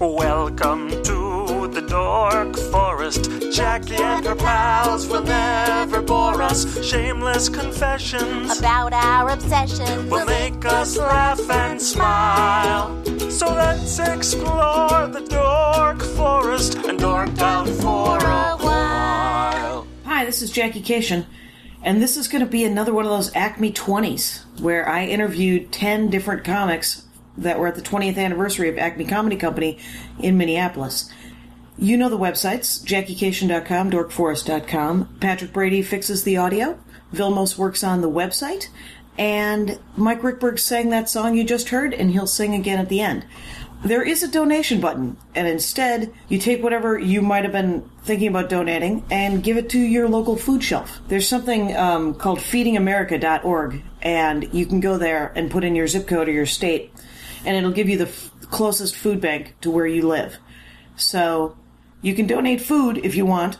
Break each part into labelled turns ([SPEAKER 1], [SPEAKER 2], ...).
[SPEAKER 1] Welcome to the Dork Forest. Jackie and her pals will never bore us. Shameless confessions
[SPEAKER 2] about our obsession
[SPEAKER 1] will make us laugh and smile. So let's explore the Dork Forest and dork out for a while.
[SPEAKER 3] Hi, this is Jackie Kashian, and this is going to be another one of those Acme 20s where I interviewed 10 different comics that were at the 20th anniversary of Acme Comedy Company in Minneapolis. You know the websites, JackieKashian.com, DorkForest.com. Patrick Brady fixes the audio. Vilmos works on the website. And Mike Rickberg sang that song you just heard, and he'll sing again at the end. There is a donation button, and instead, you take whatever you might have been thinking about donating and give it to your local food shelf. There's something called feedingamerica.org, and you can go there and put in your zip code or your state, and it'll give you the closest food bank to where you live. So you can donate food if you want.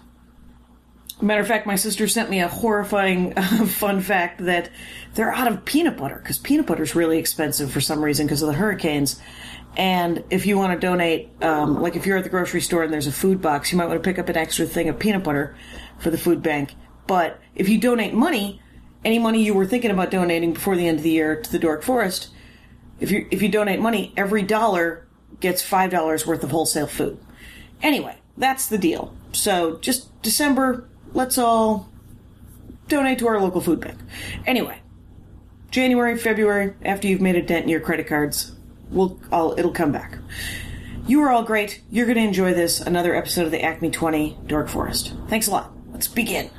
[SPEAKER 3] Matter of fact, my sister sent me a horrifying fun fact that they're out of peanut butter, because peanut butter is really expensive for some reason because of the hurricanes. And if you want to donate, like if you're at the grocery store and there's a food box, you might want to pick up an extra thing of peanut butter for the food bank. But if you donate money, any money you were thinking about donating before the end of the year to the Dork Forest, if you donate money, every dollar gets $5 worth of wholesale food. Anyway, that's the deal. So just December, let's all donate to our local food bank. Anyway, January, February, after you've made a dent in your credit cards, it'll come back. You are all great. You're going to enjoy this, another episode of the Acme 20 Dork Forest. Thanks a lot. Let's begin.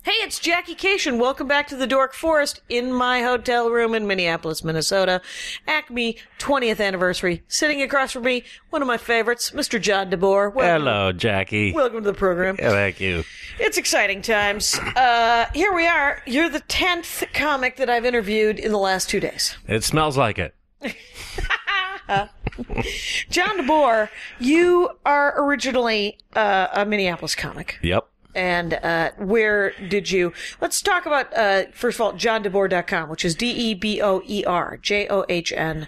[SPEAKER 3] Hey, it's Jackie Kashian. Welcome back to the Dork Forest in my hotel room in Minneapolis, Minnesota. Acme 20th anniversary. Sitting across from me, one of my favorites, Mr. John Deboer.
[SPEAKER 4] Hello, Jackie.
[SPEAKER 3] Welcome to the program.
[SPEAKER 4] Yeah, thank you.
[SPEAKER 3] It's exciting times. Here we are. You're the 10th comic that I've interviewed in the last 2 days.
[SPEAKER 4] It smells like it.
[SPEAKER 3] John Deboer, you are originally a Minneapolis comic.
[SPEAKER 4] Yep.
[SPEAKER 3] And where did you... Let's talk about, first of all, johndeboer.com, which is Deboer, John,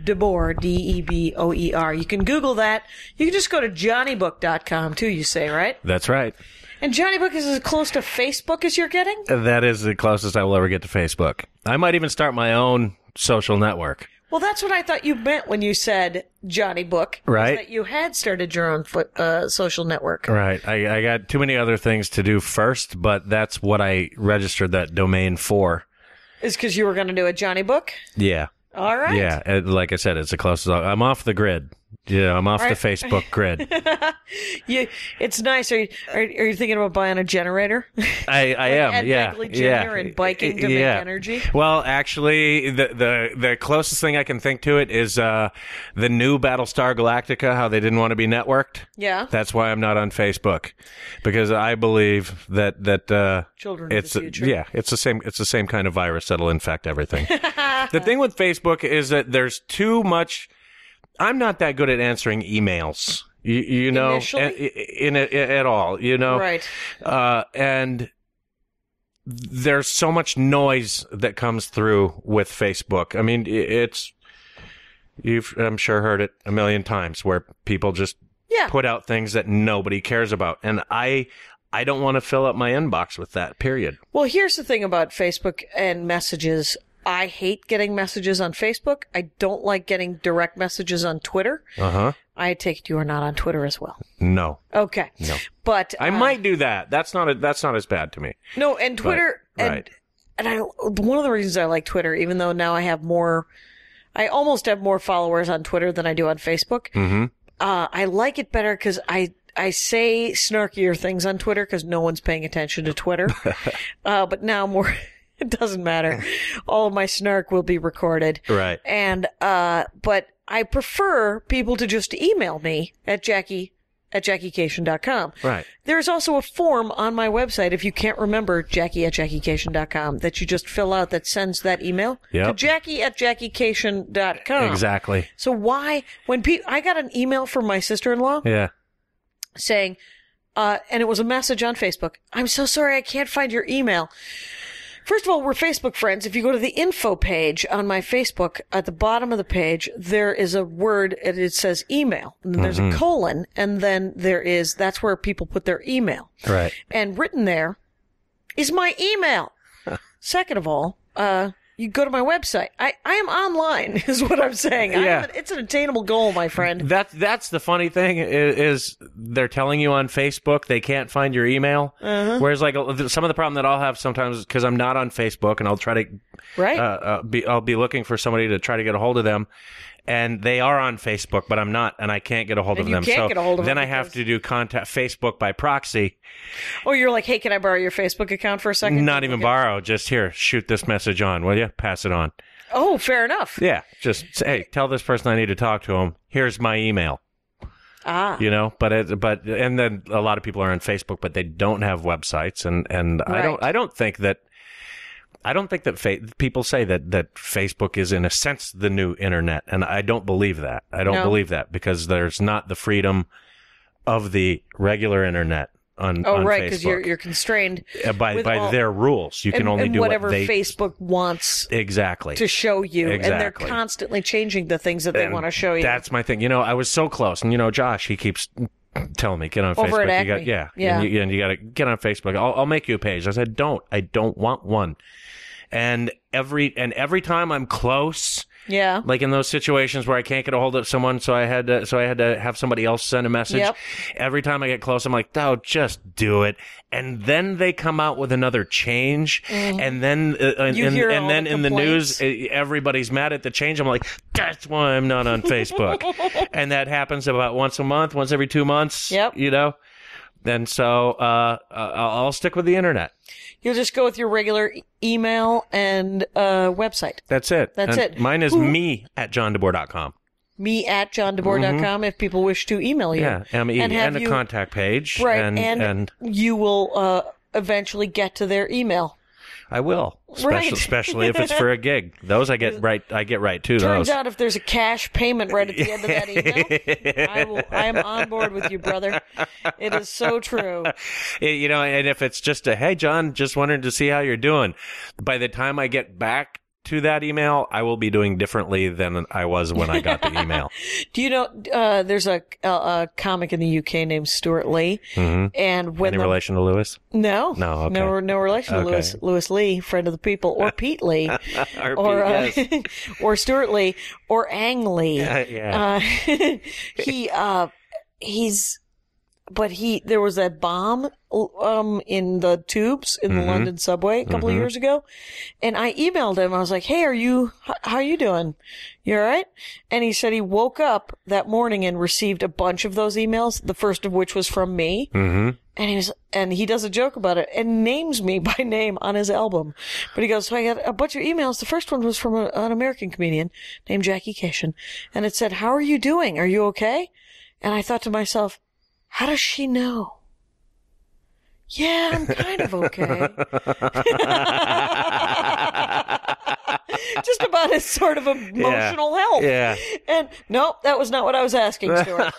[SPEAKER 3] Deboer, Deboer. You can Google that. You can just go to johnnybook.com, too, you say, right?
[SPEAKER 4] That's right.
[SPEAKER 3] And Johnny Book is as close to Facebook as you're getting?
[SPEAKER 4] That is the closest I will ever get to Facebook. I might even start my own social network.
[SPEAKER 3] Well, that's what I thought you meant when you said Johnny Book.
[SPEAKER 4] Right.
[SPEAKER 3] That you had started your own social network.
[SPEAKER 4] Right. I got too many other things to do first, but that's what I registered that domain for. Is because
[SPEAKER 3] you were going to do a Johnny Book?
[SPEAKER 4] Yeah.
[SPEAKER 3] All right.
[SPEAKER 4] Yeah. Like I said, it's the closest. I'm off the grid. Yeah, I'm off the Facebook grid.
[SPEAKER 3] It's nice. Are you thinking about buying a generator?
[SPEAKER 4] I am. Yeah.
[SPEAKER 3] And biking to make energy.
[SPEAKER 4] Well, actually, the closest thing I can think to it is the new Battlestar Galactica. How they didn't want to be networked.
[SPEAKER 3] Yeah.
[SPEAKER 4] That's why I'm not on Facebook, because I believe that
[SPEAKER 3] children
[SPEAKER 4] it's
[SPEAKER 3] of the future.
[SPEAKER 4] Yeah, it's the same kind of virus that'll infect everything. The thing with Facebook is that there's too much. I'm not that good at answering emails, you know, at all, you know.
[SPEAKER 3] Right.
[SPEAKER 4] And there's so much noise that comes through with Facebook. I mean, you've, I'm sure, heard it a million times where people just put out things that nobody cares about. And I don't want to fill up my inbox with that, period.
[SPEAKER 3] Well, here's the thing about Facebook and messages. I hate getting messages on Facebook. I don't like getting direct messages on Twitter.
[SPEAKER 4] Uh-huh.
[SPEAKER 3] I take it you are not on Twitter as well.
[SPEAKER 4] No.
[SPEAKER 3] Okay.
[SPEAKER 4] No.
[SPEAKER 3] But
[SPEAKER 4] I might do that. That's not as bad to me.
[SPEAKER 3] No, and Twitter
[SPEAKER 4] right.
[SPEAKER 3] and one of the reasons I like Twitter, even though now I almost have more followers on Twitter than I do on Facebook.
[SPEAKER 4] Mm-hmm.
[SPEAKER 3] I like it better because I say snarkier things on Twitter because no one's paying attention to Twitter. But now more... It doesn't matter. All of my snark will be recorded.
[SPEAKER 4] Right.
[SPEAKER 3] And, but I prefer people to just email me at JackieKashian.com.
[SPEAKER 4] Right.
[SPEAKER 3] There's also a form on my website, if you can't remember, Jackie@JackieKashian.com, that you just fill out that sends that email to Jackie@JackieKashian.com.
[SPEAKER 4] Exactly.
[SPEAKER 3] So why, when I got an email from my sister-in-law saying, and it was a message on Facebook, "I'm so sorry I can't find your email.
[SPEAKER 5] First of all, we're Facebook friends. If you go to the info page on my Facebook, at the bottom of the page, there is a word, and it says email. And then there's a colon, and then that's where people put their email.
[SPEAKER 4] Right.
[SPEAKER 5] And written there is my email. Second of all, you go to my website. I am online, is what I'm saying.
[SPEAKER 4] Yeah.
[SPEAKER 5] It's an attainable goal, my friend.
[SPEAKER 4] That's the funny thing is they're telling you on Facebook they can't find your email. Whereas like some of the problem that I'll have sometimes is because I'm not on Facebook and I'll try to I'll be looking for somebody to try to get a hold of them. And they are on Facebook, but I'm not, and I can't get a hold of them.
[SPEAKER 5] Get a hold of
[SPEAKER 4] then
[SPEAKER 5] them
[SPEAKER 4] I have to do contact Facebook by proxy.
[SPEAKER 5] Oh, you're like, hey, can I borrow your Facebook account for a second?
[SPEAKER 4] Not even borrow. Just here, shoot this message on, will you? Pass it on.
[SPEAKER 5] Oh, fair enough.
[SPEAKER 4] Yeah, just say, hey, tell this person I need to talk to him. Here's my email. You know, and then a lot of people are on Facebook, but they don't have websites, and
[SPEAKER 5] Right.
[SPEAKER 4] I don't think that people say that Facebook is in a sense the new internet, and I don't believe that. I don't believe that because there's not the freedom of the regular internet on
[SPEAKER 5] right,
[SPEAKER 4] Facebook.
[SPEAKER 5] because you're constrained
[SPEAKER 4] by their rules. You can only do
[SPEAKER 5] whatever
[SPEAKER 4] what
[SPEAKER 5] Facebook wants
[SPEAKER 4] exactly
[SPEAKER 5] to show you, and they're
[SPEAKER 4] Exactly.
[SPEAKER 5] constantly changing the things that they want to show you.
[SPEAKER 4] That's my thing. You know, I was so close, and you know, Josh, he keeps telling me, get on
[SPEAKER 5] Over
[SPEAKER 4] Facebook.
[SPEAKER 5] at Acme. Yeah.
[SPEAKER 4] And you got to get on Facebook. I'll make you a page. I said, I don't want one. And every time I'm close,
[SPEAKER 5] Yeah.
[SPEAKER 4] like in those situations where I can't get a hold of someone, so I had to have somebody else send a message.
[SPEAKER 5] Yep.
[SPEAKER 4] Every time I get close, I'm like, oh, just do it. And then they come out with another change, and then in the news, everybody's mad at the change. I'm like, that's why I'm not on Facebook. And that happens about once a month, once every 2 months.
[SPEAKER 5] Yep.
[SPEAKER 4] You know. And so I'll stick with the internet.
[SPEAKER 5] You'll just go with your regular email and website.
[SPEAKER 4] That's it.
[SPEAKER 5] That's it.
[SPEAKER 4] Mine is me@johndeboer.com.
[SPEAKER 5] Me@johndeboer.com if people wish to email you.
[SPEAKER 4] Yeah, M-E, and a contact page.
[SPEAKER 5] Right,
[SPEAKER 4] and
[SPEAKER 5] you will eventually get to their email.
[SPEAKER 4] I will,
[SPEAKER 5] Right.
[SPEAKER 4] especially if it's for a gig. Those I get right too.
[SPEAKER 5] Turns
[SPEAKER 4] those.
[SPEAKER 5] out if there's a cash payment right at the end of that email, I am on board with you, brother. It is so true.
[SPEAKER 4] You know, and if it's just a, hey, John, just wanted to see how you're doing. By the time I get back to that email, I will be doing differently than I was when I got the email.
[SPEAKER 5] Do you know, there's a comic in the UK named Stewart Lee.
[SPEAKER 4] Mm-hmm.
[SPEAKER 5] And when
[SPEAKER 4] Any relation to Lewis?
[SPEAKER 5] No.
[SPEAKER 4] No, okay.
[SPEAKER 5] No relation to
[SPEAKER 4] Okay.
[SPEAKER 5] Lewis Lee, friend of the people, or Pete Lee,
[SPEAKER 4] Yes.
[SPEAKER 5] or Stewart Lee, or Ang Lee.
[SPEAKER 4] Yeah.
[SPEAKER 5] There was that bomb in the tubes in the London subway a couple of years ago, and I emailed him. I was like, "Hey, how are you doing? You all right?" And he said he woke up that morning and received a bunch of those emails. The first of which was from me, and he does a joke about it and names me by name on his album. But he goes, "So I got a bunch of emails. The first one was from an American comedian named Jackie Kashian, and it said, 'How are you doing? Are you okay?'" And I thought to myself, how does she know? Yeah, I'm kind of okay. Just about his sort of emotional health.
[SPEAKER 4] Yeah.
[SPEAKER 5] And nope, that was not what I was asking, Stuart.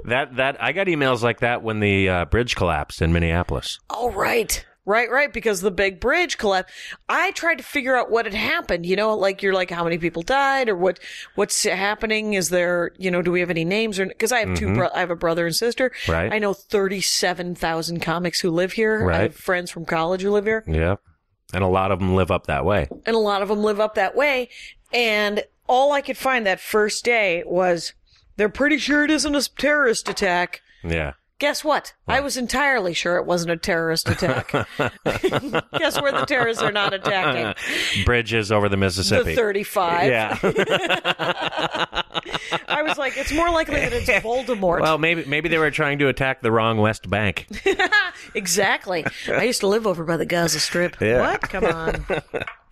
[SPEAKER 4] That I got emails like that when the bridge collapsed in Minneapolis.
[SPEAKER 5] Oh, right. Right, because the big bridge collapsed. I tried to figure out what had happened, you know, like you're like, how many people died or what's happening? Is there, you know, do we have any names? Or because I have I have a brother and sister.
[SPEAKER 4] Right.
[SPEAKER 5] I know 37,000 comics who live here.
[SPEAKER 4] Right.
[SPEAKER 5] I have friends from college who live here.
[SPEAKER 4] Yeah. And a lot of them live up that way.
[SPEAKER 5] And all I could find that first day was, they're pretty sure it isn't a terrorist attack.
[SPEAKER 4] Yeah.
[SPEAKER 5] Guess what? I was entirely sure it wasn't a terrorist attack. Guess where the terrorists are not attacking?
[SPEAKER 4] Bridges over the Mississippi.
[SPEAKER 5] The 35.
[SPEAKER 4] Yeah.
[SPEAKER 5] I was like, it's more likely that it's Voldemort.
[SPEAKER 4] Well, maybe they were trying to attack the wrong West Bank.
[SPEAKER 5] Exactly. I used to live over by the Gaza Strip.
[SPEAKER 4] Yeah.
[SPEAKER 5] What? Come on.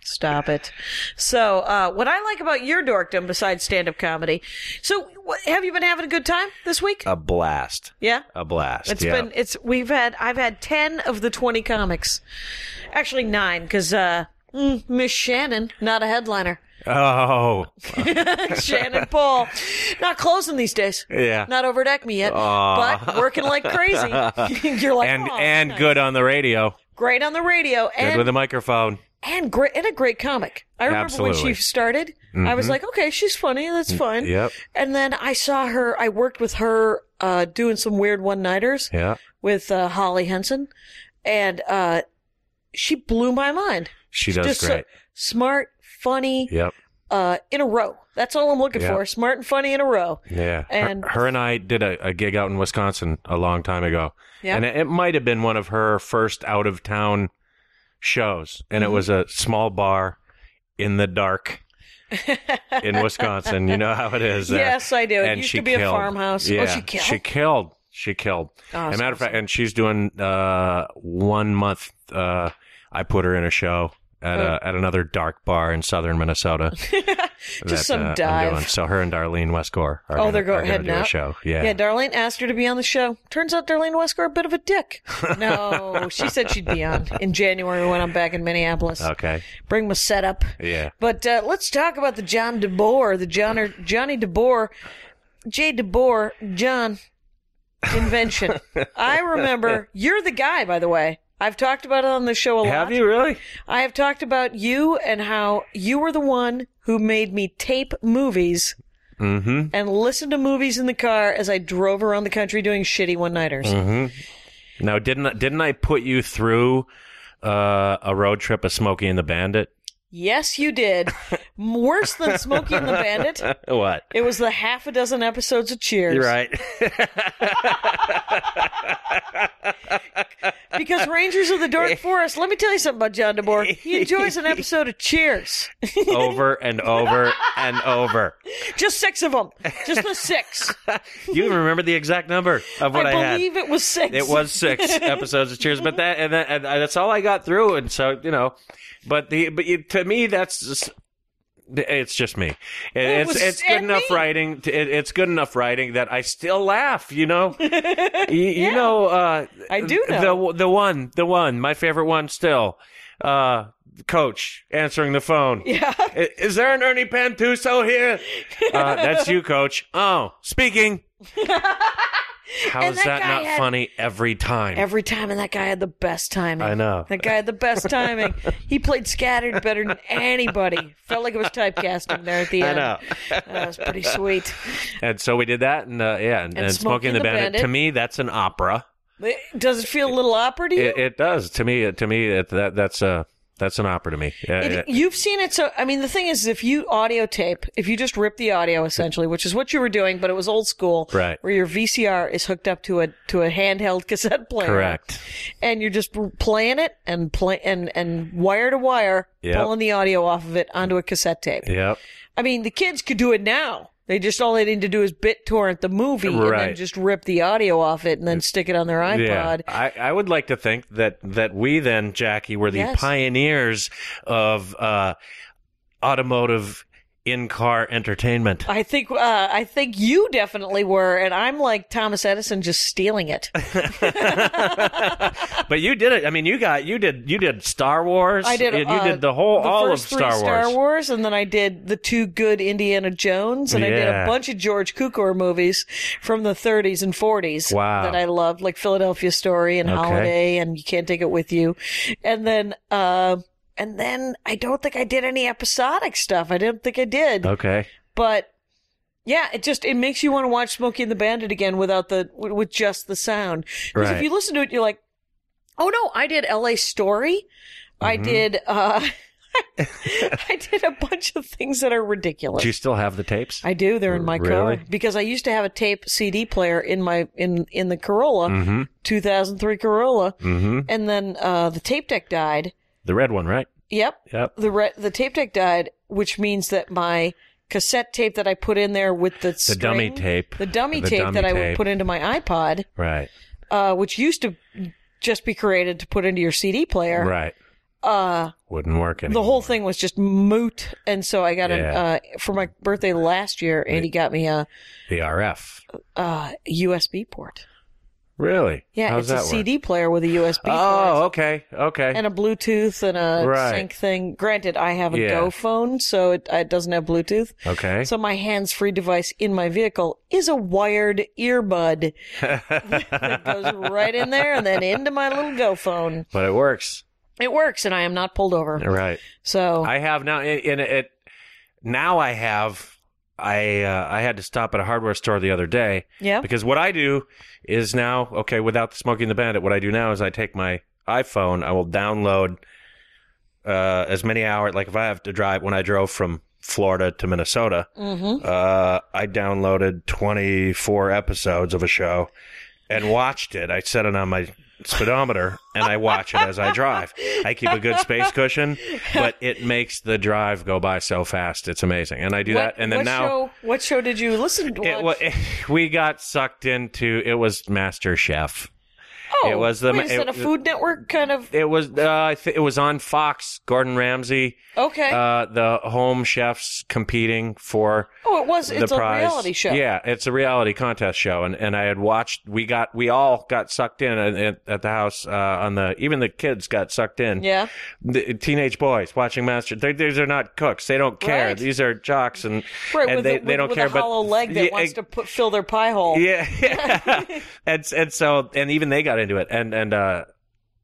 [SPEAKER 5] Stop it. So, what I like about your dorkdom besides stand-up comedy, so have you been having a good time this week?
[SPEAKER 4] A blast.
[SPEAKER 5] Yeah?
[SPEAKER 4] A blast.
[SPEAKER 5] I've had 10 of the 20 comics. Actually 9, because, Miss Shannon, not a headliner.
[SPEAKER 4] Oh.
[SPEAKER 5] Shannon Paul. Not closing these days.
[SPEAKER 4] Yeah.
[SPEAKER 5] Not over at Acme yet, but working like crazy. You're like,
[SPEAKER 4] and good on the radio.
[SPEAKER 5] great on the radio,
[SPEAKER 4] Good with a microphone.
[SPEAKER 5] and a great comic. I remember when she started, I was like, okay, she's funny, that's fine.
[SPEAKER 4] Yep.
[SPEAKER 5] And then I saw her, I worked with her doing some weird one-nighters with Holly Henson, and she blew my mind.
[SPEAKER 4] She does
[SPEAKER 5] just
[SPEAKER 4] great.
[SPEAKER 5] Smart, funny,
[SPEAKER 4] Yep.
[SPEAKER 5] in a row. That's all I'm looking for. Smart and funny in a row.
[SPEAKER 4] Yeah.
[SPEAKER 5] And
[SPEAKER 4] her and I did a gig out in Wisconsin a long time ago.
[SPEAKER 5] Yeah.
[SPEAKER 4] And it might have been one of her first out-of-town shows. And it was a small bar in the dark in Wisconsin. You know how it is there.
[SPEAKER 5] Yes, I do. It
[SPEAKER 4] and
[SPEAKER 5] used
[SPEAKER 4] she
[SPEAKER 5] to be
[SPEAKER 4] killed.
[SPEAKER 5] a farmhouse.
[SPEAKER 4] Yeah.
[SPEAKER 5] Oh, she killed?
[SPEAKER 4] She killed.
[SPEAKER 5] Oh,
[SPEAKER 4] As a matter of fact, and she's doing 1 month. I put her in a show at another dark bar in southern Minnesota.
[SPEAKER 5] Just some
[SPEAKER 4] I'm
[SPEAKER 5] dive.
[SPEAKER 4] doing. So her and Darlene Westgore are
[SPEAKER 5] they're
[SPEAKER 4] going to
[SPEAKER 5] heading
[SPEAKER 4] do a
[SPEAKER 5] out?
[SPEAKER 4] show. Yeah.
[SPEAKER 5] Yeah, Darlene asked her to be on the show. Turns out Darlene Westgore a bit of a dick. No, she said she'd be on in January when I'm back in Minneapolis.
[SPEAKER 4] Okay.
[SPEAKER 5] Bring my setup.
[SPEAKER 4] Yeah.
[SPEAKER 5] But let's talk about the John Deboer, Johnny Deboer, J. Deboer, John invention. I remember, you're the guy, by the way. I've talked about it on the show a lot.
[SPEAKER 4] Have you really?
[SPEAKER 5] I have talked about you and how you were the one who made me tape movies and listen to movies in the car as I drove around the country doing shitty one-nighters.
[SPEAKER 4] Now, didn't I put you through a road trip of Smokey and the Bandit?
[SPEAKER 5] Yes, you did. Worse than Smokey and the Bandit.
[SPEAKER 4] What?
[SPEAKER 5] It was the half a dozen episodes of Cheers.
[SPEAKER 4] You're right.
[SPEAKER 5] Because Rangers of the Dark Forest, let me tell you something about John Deboer. He enjoys an episode of Cheers.
[SPEAKER 4] Over and over and over.
[SPEAKER 5] Just 6 of them. Just the 6.
[SPEAKER 4] You even remember the exact number of what I had.
[SPEAKER 5] I believe it was 6.
[SPEAKER 4] It was 6 episodes of Cheers, but that's all I got through, and so to me that's just, it's just me. It's good enough writing. It's good enough writing that I still laugh. You know, you know.
[SPEAKER 5] I do know
[SPEAKER 4] the one. My favorite one still. Coach answering the phone.
[SPEAKER 5] Yeah.
[SPEAKER 4] Is there an Ernie Pantuso here? That's you, Coach. Oh, speaking. How is that not funny every time?
[SPEAKER 5] Every time, and that guy had the best timing.
[SPEAKER 4] I know.
[SPEAKER 5] That guy had the best timing. He played scattered better than anybody. Felt like it was typecasting there at the end.
[SPEAKER 4] I know.
[SPEAKER 5] That was pretty sweet.
[SPEAKER 4] And so we did that, and Smokey and the Bandit. To me, that's an opera.
[SPEAKER 5] Does it feel a little opera to you?
[SPEAKER 4] It does. To me, that's an opera to me.
[SPEAKER 5] You've seen it, so, I mean, the thing is, if you audio tape, if you just rip the audio, essentially, which is what you were doing, but it was old school,
[SPEAKER 4] right?
[SPEAKER 5] Where your VCR is hooked up to a handheld cassette player.
[SPEAKER 4] Correct.
[SPEAKER 5] And you're just playing it and wire to wire, pulling the audio off of it onto a cassette tape.
[SPEAKER 4] Yep.
[SPEAKER 5] I mean, the kids could do it now. All they need to do is BitTorrent the movie and then just rip the audio off it and then stick it on their iPod.
[SPEAKER 4] Yeah. I would like to think that we then, Jackie, were the pioneers of automotive in-car entertainment.
[SPEAKER 5] I think you definitely were, and I'm like Thomas Edison, just stealing it.
[SPEAKER 4] But you did it. I mean, you did Star Wars.
[SPEAKER 5] I did.
[SPEAKER 4] You did all of Star Wars.
[SPEAKER 5] Star Wars, and then I did the 2 good Indiana Jones, and I did a bunch of George Cukor movies from the 30s and 40s.
[SPEAKER 4] Wow.
[SPEAKER 5] That I loved, like Philadelphia Story and Holiday, and You Can't Take It With You, and then I don't think I did any episodic stuff. I didn't think I did.
[SPEAKER 4] Okay.
[SPEAKER 5] But yeah, it makes you want to watch Smokey and the Bandit again with just the sound. Because if you listen to it, you're like, oh no, I did LA Story. I did I did a bunch of things that are ridiculous.
[SPEAKER 4] Do you still have the tapes?
[SPEAKER 5] I do. They're in my car. Because I used to have a tape CD player in the Corolla, 2003 Corolla. And then the tape deck died.
[SPEAKER 4] The red one, right?
[SPEAKER 5] Yep. The tape deck died, which means that my cassette tape that I put in there with the
[SPEAKER 4] dummy tape,
[SPEAKER 5] that I would put into my iPod,
[SPEAKER 4] right?
[SPEAKER 5] Which used to just be created to put into your CD player,
[SPEAKER 4] right? Wouldn't work anymore.
[SPEAKER 5] The whole thing was just moot, and so I got for my birthday last year. Andy got me
[SPEAKER 4] the RF
[SPEAKER 5] USB port.
[SPEAKER 4] Really?
[SPEAKER 5] Yeah,
[SPEAKER 4] How's
[SPEAKER 5] it's a
[SPEAKER 4] that work?
[SPEAKER 5] CD player with a USB port.
[SPEAKER 4] Oh, okay.
[SPEAKER 5] And a Bluetooth and a sync thing. Granted, I have a Go phone, so it doesn't have Bluetooth.
[SPEAKER 4] Okay.
[SPEAKER 5] So my hands-free device in my vehicle is a wired earbud that goes right in there and then into my little Go phone.
[SPEAKER 4] But it works.
[SPEAKER 5] It works, and I am not pulled over.
[SPEAKER 4] Right.
[SPEAKER 5] So
[SPEAKER 4] I have now. I had to stop at a hardware store the other day.
[SPEAKER 5] Yeah.
[SPEAKER 4] Because what I do is now, without the Smokey and the Bandit, what I do now is I take my iPhone, I will download as many hours, like if I have to drive, when I drove from Florida to Minnesota, I downloaded 24 episodes of a show and watched it. I set it on my speedometer and I watch it as I drive. I keep a good space cushion, but it makes the drive go by so fast. It's amazing. And I do that. And then
[SPEAKER 5] what show did you listen to?
[SPEAKER 4] We got sucked into, it was Master Chef.
[SPEAKER 5] Oh,
[SPEAKER 4] it was
[SPEAKER 5] is that a Food Network kind of?
[SPEAKER 4] It was. It was on Fox. Gordon Ramsay.
[SPEAKER 5] Okay.
[SPEAKER 4] The home chefs competing for.
[SPEAKER 5] Oh, it was. It's
[SPEAKER 4] prize.
[SPEAKER 5] A reality show.
[SPEAKER 4] Yeah, it's a reality contest show, and I had watched. We all got sucked in at the house. Even the kids got sucked in.
[SPEAKER 5] Yeah.
[SPEAKER 4] The teenage boys watching Master. These are not cooks. They don't care.
[SPEAKER 5] Right.
[SPEAKER 4] These are jocks, and
[SPEAKER 5] they
[SPEAKER 4] don't care.
[SPEAKER 5] With a hollow leg that wants to fill their pie hole.
[SPEAKER 4] Yeah. and even they got into it, and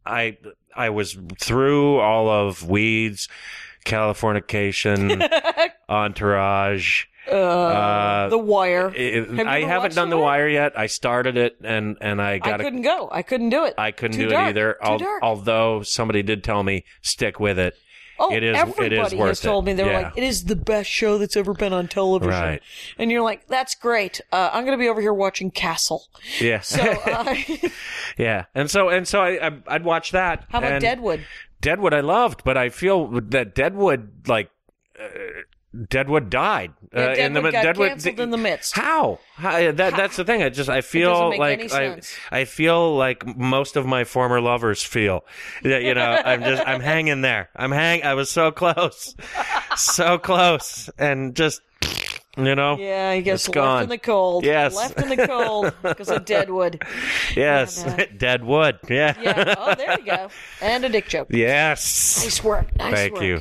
[SPEAKER 4] I was through all of Weeds, Californication, Entourage,
[SPEAKER 5] The Wire.
[SPEAKER 4] I haven't done The Wire yet. I started it, and I
[SPEAKER 5] couldn't go. I couldn't do it.
[SPEAKER 4] I couldn't
[SPEAKER 5] Too
[SPEAKER 4] do
[SPEAKER 5] dark.
[SPEAKER 4] it either.
[SPEAKER 5] Too dark.
[SPEAKER 4] Although somebody did tell me stick with it.
[SPEAKER 5] Oh,
[SPEAKER 4] Everybody
[SPEAKER 5] has told me. They were like, it is the best show that's ever been on television.
[SPEAKER 4] Right.
[SPEAKER 5] And you're like, that's great. I'm going to be over here watching Castle.
[SPEAKER 4] Yeah.
[SPEAKER 5] So,
[SPEAKER 4] yeah. And so I'd watch that.
[SPEAKER 5] How about Deadwood?
[SPEAKER 4] Deadwood I loved, but I feel that Deadwood died.
[SPEAKER 5] Deadwood got canceled in the midst.
[SPEAKER 4] How? That's the thing. I feel like I feel like most of my former lovers feel. I'm hanging there. I was so close, and just.
[SPEAKER 5] Yeah, I guess
[SPEAKER 4] left
[SPEAKER 5] in the cold.
[SPEAKER 4] Yes.
[SPEAKER 5] Left in the cold because of Deadwood.
[SPEAKER 4] Yes, Deadwood. Yeah.
[SPEAKER 5] Yeah. Oh, there you go. And a dick joke.
[SPEAKER 4] Yes.
[SPEAKER 5] Nice work.
[SPEAKER 4] Thank you.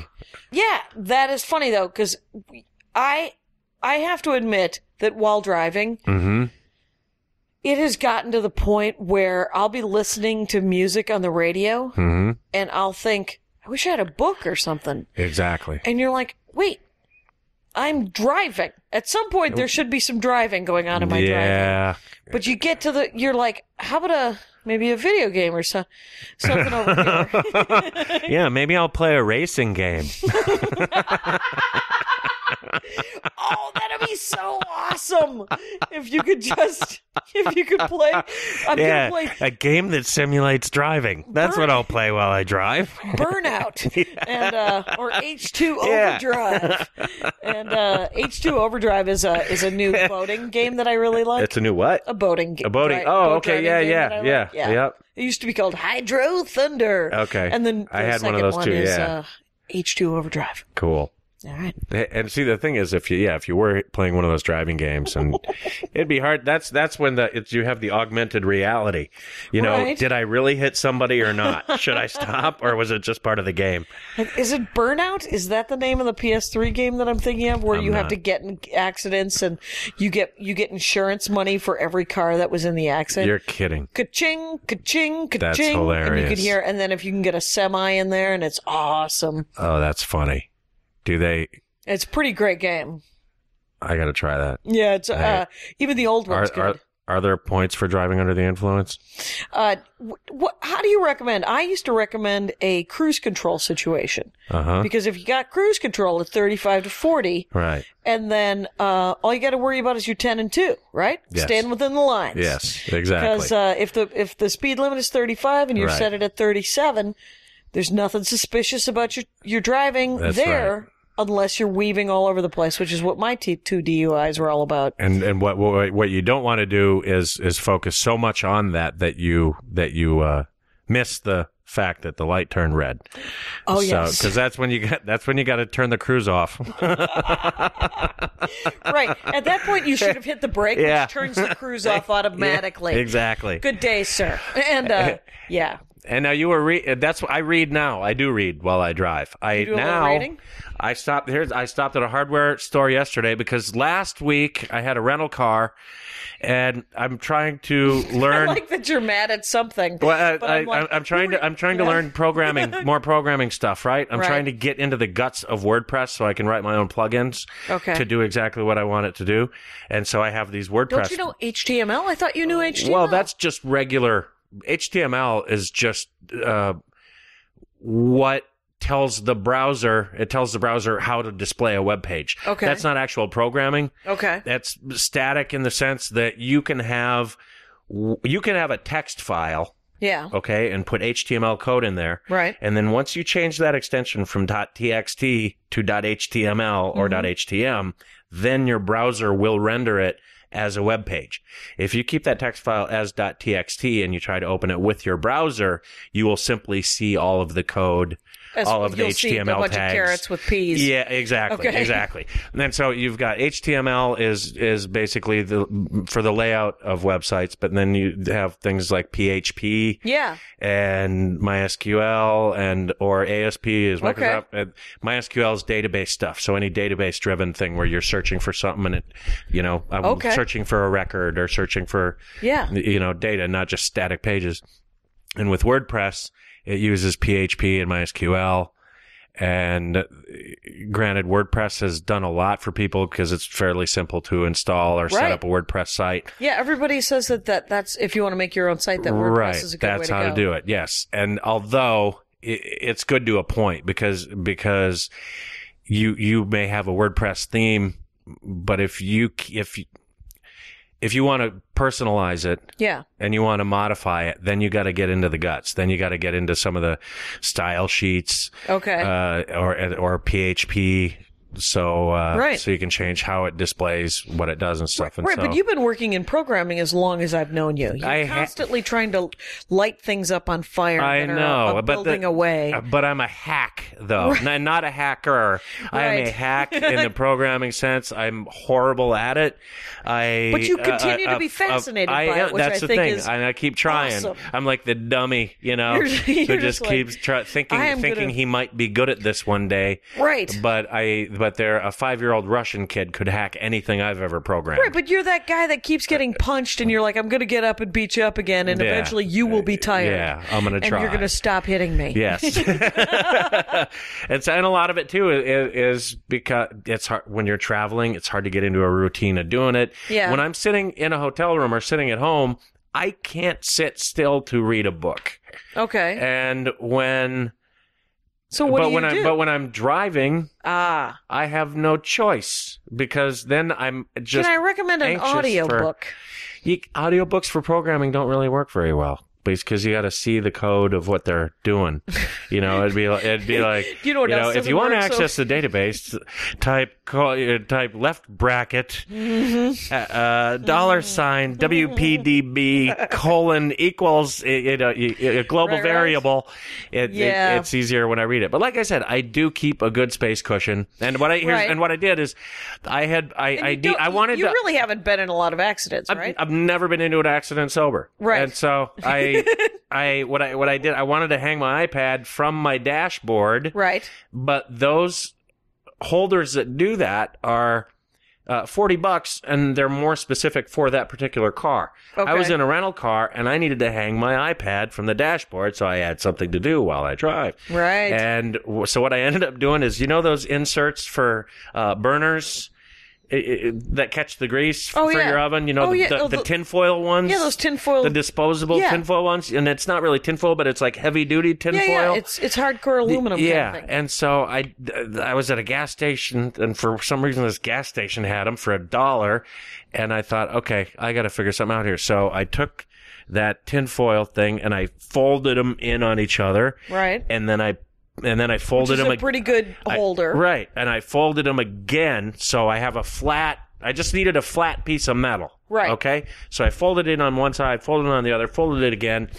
[SPEAKER 5] Yeah, that is funny though, because I have to admit that while driving, it has gotten to the point where I'll be listening to music on the radio, and I'll think, I wish I had a book or something.
[SPEAKER 4] Exactly.
[SPEAKER 5] And you're like, wait. I'm driving. At some point, there should be some driving going on in my driving. But you get to you're like, how about maybe a video game or something over here?
[SPEAKER 4] Yeah, maybe I'll play a racing game.
[SPEAKER 5] Oh, that'd be so awesome if you could play. I'm gonna play
[SPEAKER 4] a game that simulates driving. That's what I'll play while I drive.
[SPEAKER 5] BurnOut and or H2 Overdrive. And H2 Overdrive is a new boating game that I really like.
[SPEAKER 4] It's a new what?
[SPEAKER 5] A boating game.
[SPEAKER 4] A boating. Okay. Yeah. Yep.
[SPEAKER 5] It used to be called Hydro Thunder.
[SPEAKER 4] Okay.
[SPEAKER 5] And then
[SPEAKER 4] I had one of those too.
[SPEAKER 5] H2 Overdrive.
[SPEAKER 4] Cool.
[SPEAKER 5] All right.
[SPEAKER 4] And see, the thing is, if you were playing one of those driving games, and it'd be hard. That's when you have the augmented reality.
[SPEAKER 5] Right.
[SPEAKER 4] Did I really hit somebody or not? Should I stop, or was it just part of the game?
[SPEAKER 5] Is it BurnOut? Is that the name of the PS3 game that I'm thinking of, where have to get in accidents and you get insurance money for every car that was in the accident?
[SPEAKER 4] You're kidding.
[SPEAKER 5] Ka-ching, ka-ching, ka-ching.
[SPEAKER 4] That's hilarious.
[SPEAKER 5] And you could hear, and then if you can get a semi in there, and it's awesome.
[SPEAKER 4] Oh, that's funny. Do they?
[SPEAKER 5] It's a pretty great game.
[SPEAKER 4] I got to try that.
[SPEAKER 5] Yeah, it's even the old one's good.
[SPEAKER 4] Are there points for driving under the influence?
[SPEAKER 5] How do you recommend? I used to recommend a cruise control situation. Because if you got cruise control at 35 to 40,
[SPEAKER 4] right,
[SPEAKER 5] and then all you got to worry about is your 10 and 2, right?
[SPEAKER 4] Yes.
[SPEAKER 5] Staying within the lines.
[SPEAKER 4] Yes, exactly.
[SPEAKER 5] Because if the speed limit is 35 and you're set it at 37, there's nothing suspicious about your driving there. Unless you're weaving all over the place, which is what my two DUIs were all about.
[SPEAKER 4] And what you don't want to do is focus so much on that you miss the fact that the light turned red.
[SPEAKER 5] Oh, yes.
[SPEAKER 4] Because that's when you got to turn the cruise off.
[SPEAKER 5] Right. At that point, you should have hit the brake, which turns the cruise off automatically.
[SPEAKER 4] Yeah, exactly.
[SPEAKER 5] Good day, sir. And, yeah.
[SPEAKER 4] And now you were that's what I read now. I do read while I drive.
[SPEAKER 5] You do a little reading?
[SPEAKER 4] I stopped at a hardware store yesterday because last week I had a rental car and I'm trying to learn.
[SPEAKER 5] I like that you're mad at something.
[SPEAKER 4] Well, I'm trying to learn programming, more programming stuff, right? I'm trying to get into the guts of WordPress so I can write my own plugins to do exactly what I want it to do. And so I have these WordPress.
[SPEAKER 5] Don't you know HTML? I thought you knew HTML.
[SPEAKER 4] Well, that's just regular. HTML is just what tells the browser. It tells the browser how to display a web page. Okay. That's not actual programming.
[SPEAKER 5] Okay.
[SPEAKER 4] That's static in the sense that you can have a text file.
[SPEAKER 5] Yeah.
[SPEAKER 4] Okay, and put HTML code in there.
[SPEAKER 5] Right.
[SPEAKER 4] And then once you change that extension from .txt to .html or .htm, then your browser will render it as a web page. If you keep that text file as .txt and you try to open it with your browser, you will simply see all of the code, all of the HTML
[SPEAKER 5] see a bunch
[SPEAKER 4] tags.
[SPEAKER 5] Of carrots with peas.
[SPEAKER 4] Yeah, exactly, exactly. And then so you've got HTML is basically for the layout of websites, but then you have things like PHP, and MySQL or ASP is Microsoft. Okay. MySQL is database stuff, so any database driven thing where you're searching for something and I'm searching for a record or searching for data, not just static pages. And with WordPress, it uses PHP and MySQL. And granted, WordPress has done a lot for people because it's fairly simple to install or set up a WordPress site.
[SPEAKER 5] Yeah, everybody says that's if you want to make your own site, that WordPress is a good way to go.
[SPEAKER 4] That's how to do it, yes. And although it's good to a point because you may have a WordPress theme, but if you want to personalize it and you want to modify it, then you got to get into the guts. Then you got to get into some of the style sheets, or PHP. So, so you can change how it displays what it does and stuff.
[SPEAKER 5] Right, but you've been working in programming as long as I've known you. You're constantly trying to light things up on fire.
[SPEAKER 4] I know,
[SPEAKER 5] building away.
[SPEAKER 4] But I'm a hack, though, not a hacker. I'm a hack in the programming sense. I'm horrible at it. But you continue to be fascinated by it, which that's
[SPEAKER 5] I
[SPEAKER 4] the
[SPEAKER 5] think
[SPEAKER 4] thing.
[SPEAKER 5] is
[SPEAKER 4] I keep trying.
[SPEAKER 5] Awesome.
[SPEAKER 4] I'm like the dummy, who just keeps thinking he might be good at this one day.
[SPEAKER 5] Right.
[SPEAKER 4] But a 5-year-old Russian kid could hack anything I've ever programmed.
[SPEAKER 5] Right, but you're that guy that keeps getting punched, and you're like, I'm going to get up and beat you up again, and eventually you will be tired.
[SPEAKER 4] Yeah, I'm going to try.
[SPEAKER 5] And you're going to stop hitting me.
[SPEAKER 4] Yes. And a lot of it, too, is because it's hard when you're traveling. It's hard to get into a routine of doing it. Yeah. When I'm sitting in a hotel room or sitting at home, I can't sit still to read a book.
[SPEAKER 5] Okay.
[SPEAKER 4] And when...
[SPEAKER 5] So what do you do?
[SPEAKER 4] But when I'm driving, I have no choice because then I'm just.
[SPEAKER 5] Can I recommend an audiobook?
[SPEAKER 4] Audiobooks for programming don't really work very well because you got to see the code of what they're doing. It'd be like if you want to access the database, type left bracket $sign $WPDB : equals a global variable. It's easier when I read it. But like I said, I do keep a good space cushion. And what I did is you
[SPEAKER 5] really haven't been in a lot of accidents, right?
[SPEAKER 4] I've never been into an accident sober.
[SPEAKER 5] Right.
[SPEAKER 4] And so what I did, I wanted to hang my iPad from my dashboard.
[SPEAKER 5] Right.
[SPEAKER 4] But those holders that do that are $40, and they're more specific for that particular car. Okay. I was in a rental car, and I needed to hang my iPad from the dashboard, so I had something to do while I drive.
[SPEAKER 5] Right.
[SPEAKER 4] And so what I ended up doing is, those inserts for burners that catch the grease for your oven, the tinfoil ones.
[SPEAKER 5] Yeah, those tinfoil.
[SPEAKER 4] The disposable tinfoil ones. And it's not really tinfoil, but it's like heavy-duty tinfoil. Yeah,
[SPEAKER 5] it's hardcore aluminum kind of thing.
[SPEAKER 4] And so I was at a gas station, and for some reason this gas station had them for $1, and I thought, okay, I got to figure something out here. So I took that tinfoil thing, and I folded them in on each other.
[SPEAKER 5] Right.
[SPEAKER 4] And then I folded them.
[SPEAKER 5] Which is a pretty good holder.
[SPEAKER 4] Right. And I folded them again, so I have a flat I just needed a flat piece of metal.
[SPEAKER 5] Right.
[SPEAKER 4] Okay? So I folded it on one side, folded it on the other, folded it again,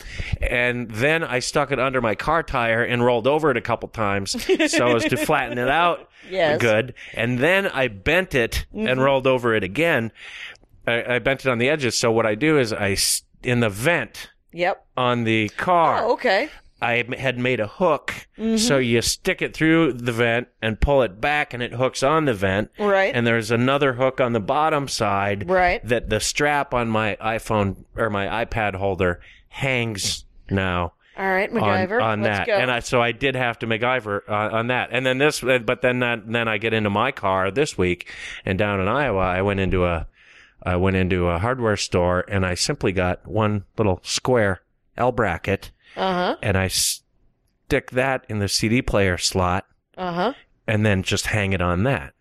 [SPEAKER 4] and then I stuck it under my car tire and rolled over it a couple times so as to flatten it out good. And then I bent it and rolled over it again. I bent it on the edges. So what I do is in the vent on the car.
[SPEAKER 5] Oh, okay.
[SPEAKER 4] I had made a hook, so you stick it through the vent and pull it back, and it hooks on the vent.
[SPEAKER 5] Right.
[SPEAKER 4] And there's another hook on the bottom side that the strap on my iPhone or my iPad holder hangs now.
[SPEAKER 5] All right, MacGyver.
[SPEAKER 4] On
[SPEAKER 5] Let's
[SPEAKER 4] that,
[SPEAKER 5] go.
[SPEAKER 4] and so I did have to MacGyver on that, and then then I get into my car this week, and down in Iowa, I went into a hardware store, and I simply got one little square L bracket. And I stick that in the CD player slot. And then just hang it on that.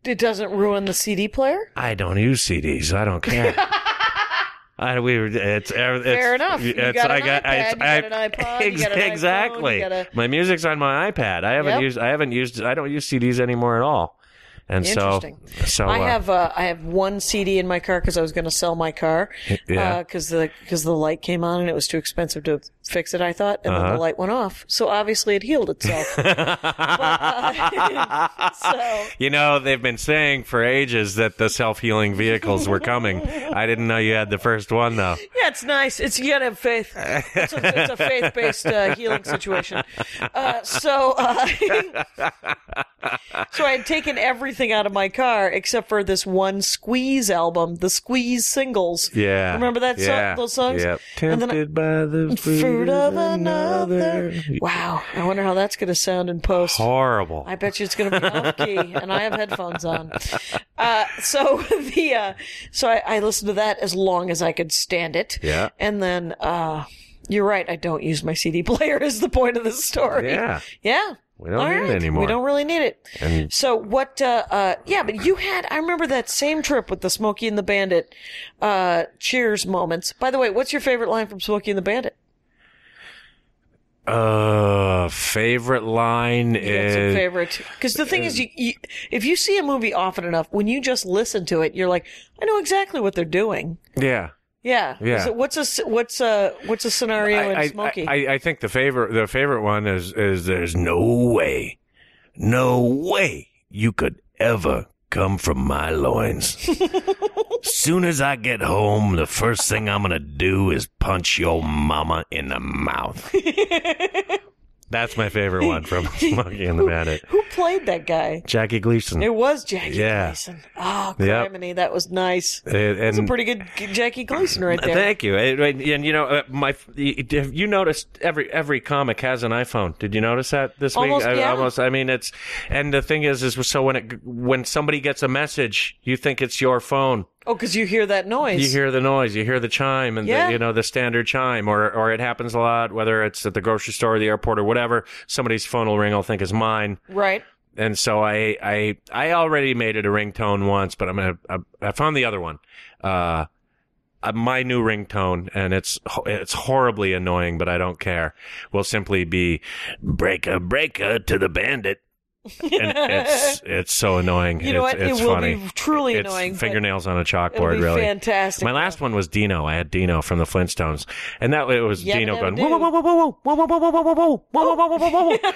[SPEAKER 5] It doesn't ruin the CD player?
[SPEAKER 4] I don't use CDs. I don't care.
[SPEAKER 5] Fair enough. You got an iPad, you got an iPod, you got an
[SPEAKER 4] exactly.
[SPEAKER 5] iPhone,
[SPEAKER 4] My music's on my iPad. I don't use CDs anymore at all. And so
[SPEAKER 5] I have one CD in my car because I was going to sell my car because the light came on and it was too expensive to fix it, I thought, and then the light went off. So obviously it healed itself.
[SPEAKER 4] They've been saying for ages that the self-healing vehicles were coming. I didn't know you had the first one, though.
[SPEAKER 5] Yeah, it's nice. You got to have faith. It's a faith-based healing situation. So I had taken everything out of my car except for this one Squeeze album, the Squeeze singles.
[SPEAKER 4] Yeah.
[SPEAKER 5] Remember that song, those songs?
[SPEAKER 4] Yeah. Tempted by the fruit of another.
[SPEAKER 5] Wow. I wonder how that's going to sound in post.
[SPEAKER 4] Horrible.
[SPEAKER 5] I bet you it's going to be off key, and I have headphones on. So I listened to that as long as I could stand it.
[SPEAKER 4] Yeah.
[SPEAKER 5] And then, you're right. I don't use my CD player is the point of this story.
[SPEAKER 4] Yeah.
[SPEAKER 5] Yeah.
[SPEAKER 4] We don't need it anymore.
[SPEAKER 5] We don't really need it.
[SPEAKER 4] And
[SPEAKER 5] so what, but you had, I remember that same trip with the Smokey and the Bandit, cheers moments. By the way, what's your favorite line from Smokey and the Bandit?
[SPEAKER 4] Favorite line is
[SPEAKER 5] favorite. Because the thing is, you, if you see a movie often enough, when you just listen to it, you're like, I know exactly what they're doing.
[SPEAKER 4] Yeah.
[SPEAKER 5] Yeah.
[SPEAKER 4] Yeah.
[SPEAKER 5] So what's a scenario in Smokey?
[SPEAKER 4] I think the favorite one is there's no way you could ever come from my loins. Soon as I get home, the first thing I'm gonna do is punch your mama in the mouth. That's my favorite one from Smokey and the Bandit.
[SPEAKER 5] Who played that guy?
[SPEAKER 4] Jackie Gleason.
[SPEAKER 5] It was Jackie Gleason. Oh, criminy, that was nice. That's a pretty good Jackie Gleason right there.
[SPEAKER 4] Thank you. And you noticed every comic has an iPhone. Did you notice that this week?
[SPEAKER 5] Almost.
[SPEAKER 4] I mean, it's, and the thing is so when somebody gets a message, you think it's your phone.
[SPEAKER 5] Oh, because you hear that noise.
[SPEAKER 4] You hear the noise. You hear the chime and the standard chime, or it happens a lot, whether it's at the grocery store or the airport or whatever. Somebody's phone will ring. I'll think it's mine.
[SPEAKER 5] Right.
[SPEAKER 4] And so I already made it a ringtone once, but I found the other one. My new ringtone, and it's horribly annoying, but I don't care. Will simply be breaker, breaker to the bandit. And it's so annoing.
[SPEAKER 5] You know what?
[SPEAKER 4] It's
[SPEAKER 5] it will
[SPEAKER 4] funny.
[SPEAKER 5] be truly annoying.
[SPEAKER 4] Fingernails on a chalkboard,
[SPEAKER 5] it'll be
[SPEAKER 4] really.
[SPEAKER 5] Fantastic.
[SPEAKER 4] My last one was Dino. I had Dino from the Flintstones, and it was Dino going whoa,
[SPEAKER 5] whoa,
[SPEAKER 4] whoa, whoa, whoa, whoa, whoa, whoa, whoa, whoa, whoa, whoa, whoa, whoa, whoa, whoa.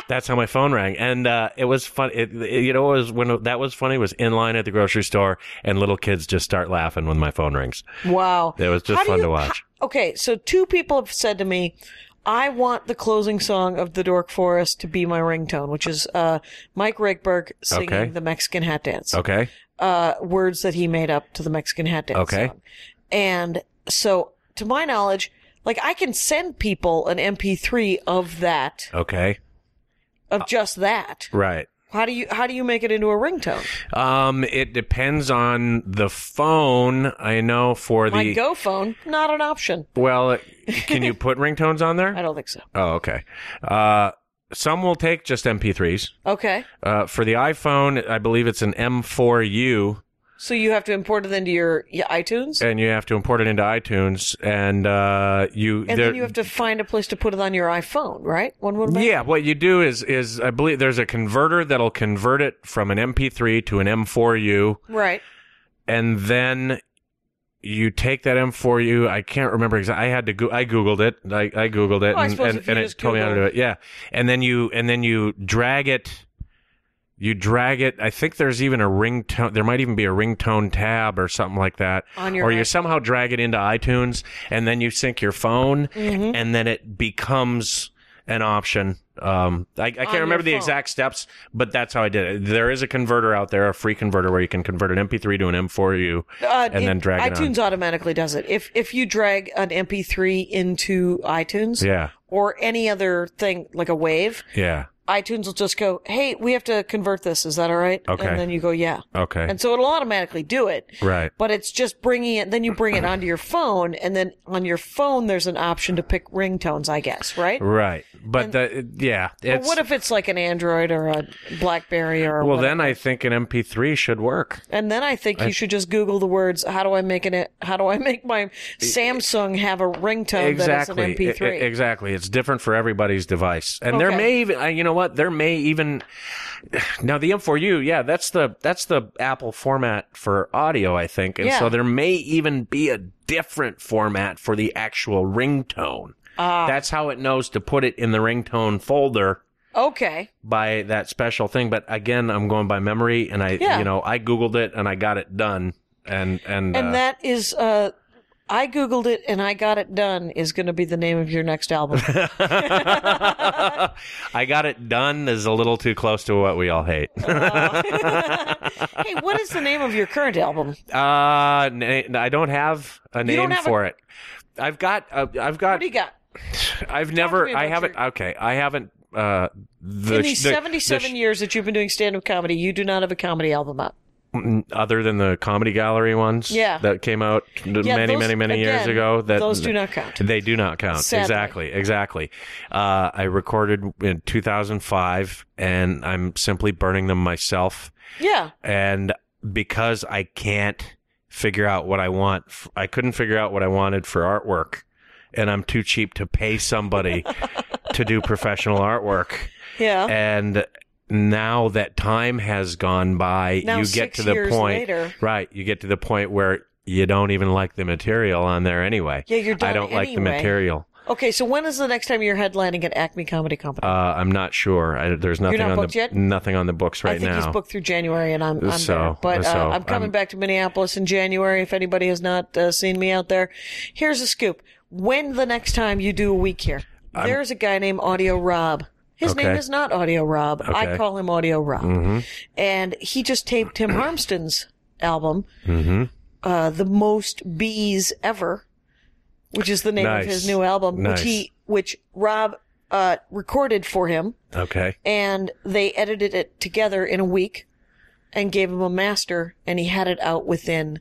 [SPEAKER 4] That's how my phone rang, and it was fun. When that was funny was in line at the grocery store, and little kids just start laughing when my phone rings.
[SPEAKER 5] Wow,
[SPEAKER 4] it was just fun to watch.
[SPEAKER 5] Okay, so two people have said to me, I want the closing song of The Dork Forest to be my ringtone, which is Mike Rakeberg singing the Mexican Hat Dance.
[SPEAKER 4] Okay.
[SPEAKER 5] Words that he made up to the Mexican Hat Dance song. And so, to my knowledge, like I can send people an MP3 of that.
[SPEAKER 4] Okay.
[SPEAKER 5] Of just that.
[SPEAKER 4] Right.
[SPEAKER 5] How do you make it into a ringtone?
[SPEAKER 4] It depends on the phone. I know for
[SPEAKER 5] my Go phone, not an option.
[SPEAKER 4] Well, can you put ringtones on there?
[SPEAKER 5] I don't think so.
[SPEAKER 4] Oh, okay. Some will take just MP3s.
[SPEAKER 5] Okay.
[SPEAKER 4] For the iPhone, I believe it's an M4U.
[SPEAKER 5] So you have to import it into your iTunes?
[SPEAKER 4] And you have to import it into iTunes, and then
[SPEAKER 5] you have to find a place to put it on your iPhone, right?
[SPEAKER 4] Yeah, what you do is I believe there's a converter that'll convert it from an MP3 to an M4U.
[SPEAKER 5] Right.
[SPEAKER 4] and then you take that M4U. I can't remember exactly. I Googled it. I Googled it, and it told me how to do it. Yeah, and then you drag it. You drag it. I think there's even a ringtone. There might even be a ringtone tab or something like that. Or you somehow drag it into iTunes, and then you sync your phone, and then it becomes an option. I can't remember the exact steps, but that's how I did it. There is a converter out there, a free converter, where you can convert an MP3 to an M4U and then drag it on.
[SPEAKER 5] iTunes automatically does it. If you drag an MP3 into iTunes, or any other thing like a wave, iTunes will just go, hey, we have to convert this. Is that all right?
[SPEAKER 4] Okay.
[SPEAKER 5] And then you go, yeah.
[SPEAKER 4] Okay.
[SPEAKER 5] And so it'll automatically do it.
[SPEAKER 4] Right.
[SPEAKER 5] But it's just bringing it, then you bring it onto your phone, and then on your phone there's an option to pick ringtones, I guess, right?
[SPEAKER 4] Right. But
[SPEAKER 5] But what if it's like an Android or a BlackBerry or
[SPEAKER 4] Well,
[SPEAKER 5] whatever?
[SPEAKER 4] then I think an MP3 should work.
[SPEAKER 5] And then I think you should just Google the words, how do I make my Samsung have a ringtone that is an MP3?
[SPEAKER 4] Exactly. It's different for everybody's device. And there may even, you know what? There may even, now the M4U, that's the Apple format for audio, I think. And so there may even be a different format for the actual ringtone. That's how it knows to put it in the ringtone folder.
[SPEAKER 5] Okay.
[SPEAKER 4] By that special thing. But again, I'm going by memory, and I Googled it and I got it done. And
[SPEAKER 5] that is, I Googled it and I got it done is going to be the name of your next album.
[SPEAKER 4] I got it done is a little too close to what we all hate.
[SPEAKER 5] Hey, what is the name of your current album?
[SPEAKER 4] I don't have a name for it. I've got.
[SPEAKER 5] What do you got?
[SPEAKER 4] I haven't. In
[SPEAKER 5] these 77 years that you've been doing stand-up comedy, you do not have a comedy album out.
[SPEAKER 4] Other than the Comedy Gallery ones that came out many years ago.
[SPEAKER 5] Those do not count.
[SPEAKER 4] They do not count.
[SPEAKER 5] Sadly.
[SPEAKER 4] Exactly. I recorded in 2005, and I'm simply burning them myself.
[SPEAKER 5] Yeah.
[SPEAKER 4] And because I can't figure out what I want, I couldn't figure out what I wanted for artwork, and I'm too cheap to pay somebody to do professional artwork.
[SPEAKER 5] Yeah.
[SPEAKER 4] And now that time has gone by,
[SPEAKER 5] now,
[SPEAKER 4] you get to the point,
[SPEAKER 5] later.
[SPEAKER 4] Right? You get to the point where you don't even like the material on there anyway.
[SPEAKER 5] Yeah, you're done
[SPEAKER 4] I don't like the material.
[SPEAKER 5] Okay, so when is the next time you're headlining at Acme Comedy Company?
[SPEAKER 4] I'm not sure. There's nothing
[SPEAKER 5] You're not
[SPEAKER 4] on
[SPEAKER 5] booked yet?
[SPEAKER 4] nothing on the books right now.
[SPEAKER 5] I think he's booked through January, and I'm there. But I'm coming back to Minneapolis in January. If anybody has not seen me out there, here's a scoop: when the next time you do a week here, there's a guy named Audio Rob. His name is not Audio Rob.
[SPEAKER 4] Okay.
[SPEAKER 5] I call him Audio Rob.
[SPEAKER 4] Mm-hmm.
[SPEAKER 5] And he just taped Tim Harmston's album, The Most Bees Ever, which is the name of his new album, which Rob recorded for him.
[SPEAKER 4] Okay.
[SPEAKER 5] And they edited it together in a week and gave him a master, and he had it out within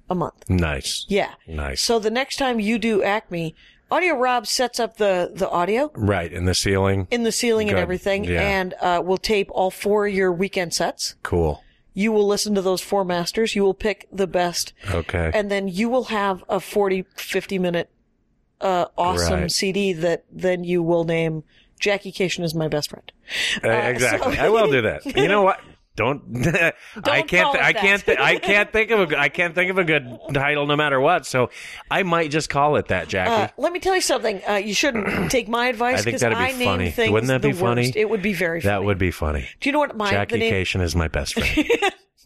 [SPEAKER 5] a month.
[SPEAKER 4] Nice.
[SPEAKER 5] Yeah.
[SPEAKER 4] Nice.
[SPEAKER 5] So the next time you do Acme, Audio Rob sets up the audio.
[SPEAKER 4] Right, in the ceiling.
[SPEAKER 5] In the ceiling and everything.
[SPEAKER 4] Yeah.
[SPEAKER 5] And we'll tape all 4 of your weekend sets.
[SPEAKER 4] Cool.
[SPEAKER 5] You will listen to those 4 masters. You will pick the best.
[SPEAKER 4] Okay.
[SPEAKER 5] And then you will have a 40, 50-minute awesome CD that then you will name Jackie Kashian is my best friend.
[SPEAKER 4] Exactly. I will do that. You know what? I can't think of a good title no matter what. So I might just call it that, Jackie.
[SPEAKER 5] Let me tell you something. You shouldn't take my advice because I name
[SPEAKER 4] funny.
[SPEAKER 5] things
[SPEAKER 4] Wouldn't that be
[SPEAKER 5] the
[SPEAKER 4] funny?
[SPEAKER 5] worst. It would be very funny.
[SPEAKER 4] That would be funny.
[SPEAKER 5] Do you know what
[SPEAKER 4] Jackie Kashian is my best friend.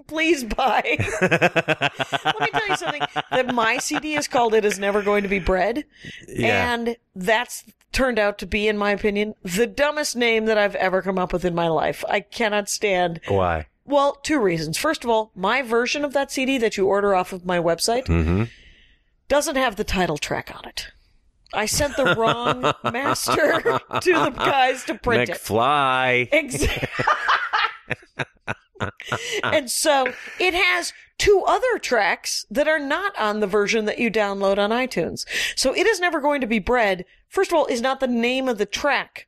[SPEAKER 5] Please buy. Let me tell you something. That my CD is called "It Is Never Going to Be Bread," and that's turned out to be, in my opinion, the dumbest name that I've ever come up with in my life. I cannot stand.
[SPEAKER 4] Why?
[SPEAKER 5] Well, 2 reasons. First of all, my version of that CD that you order off of my website doesn't have the title track on it. I sent the wrong master to the guys to print
[SPEAKER 4] McFly.
[SPEAKER 5] it. Exactly. And so it has 2 other tracks that are not on the version that you download on iTunes. So It Is Never Going to Be Bread, first of all, is not the name of the track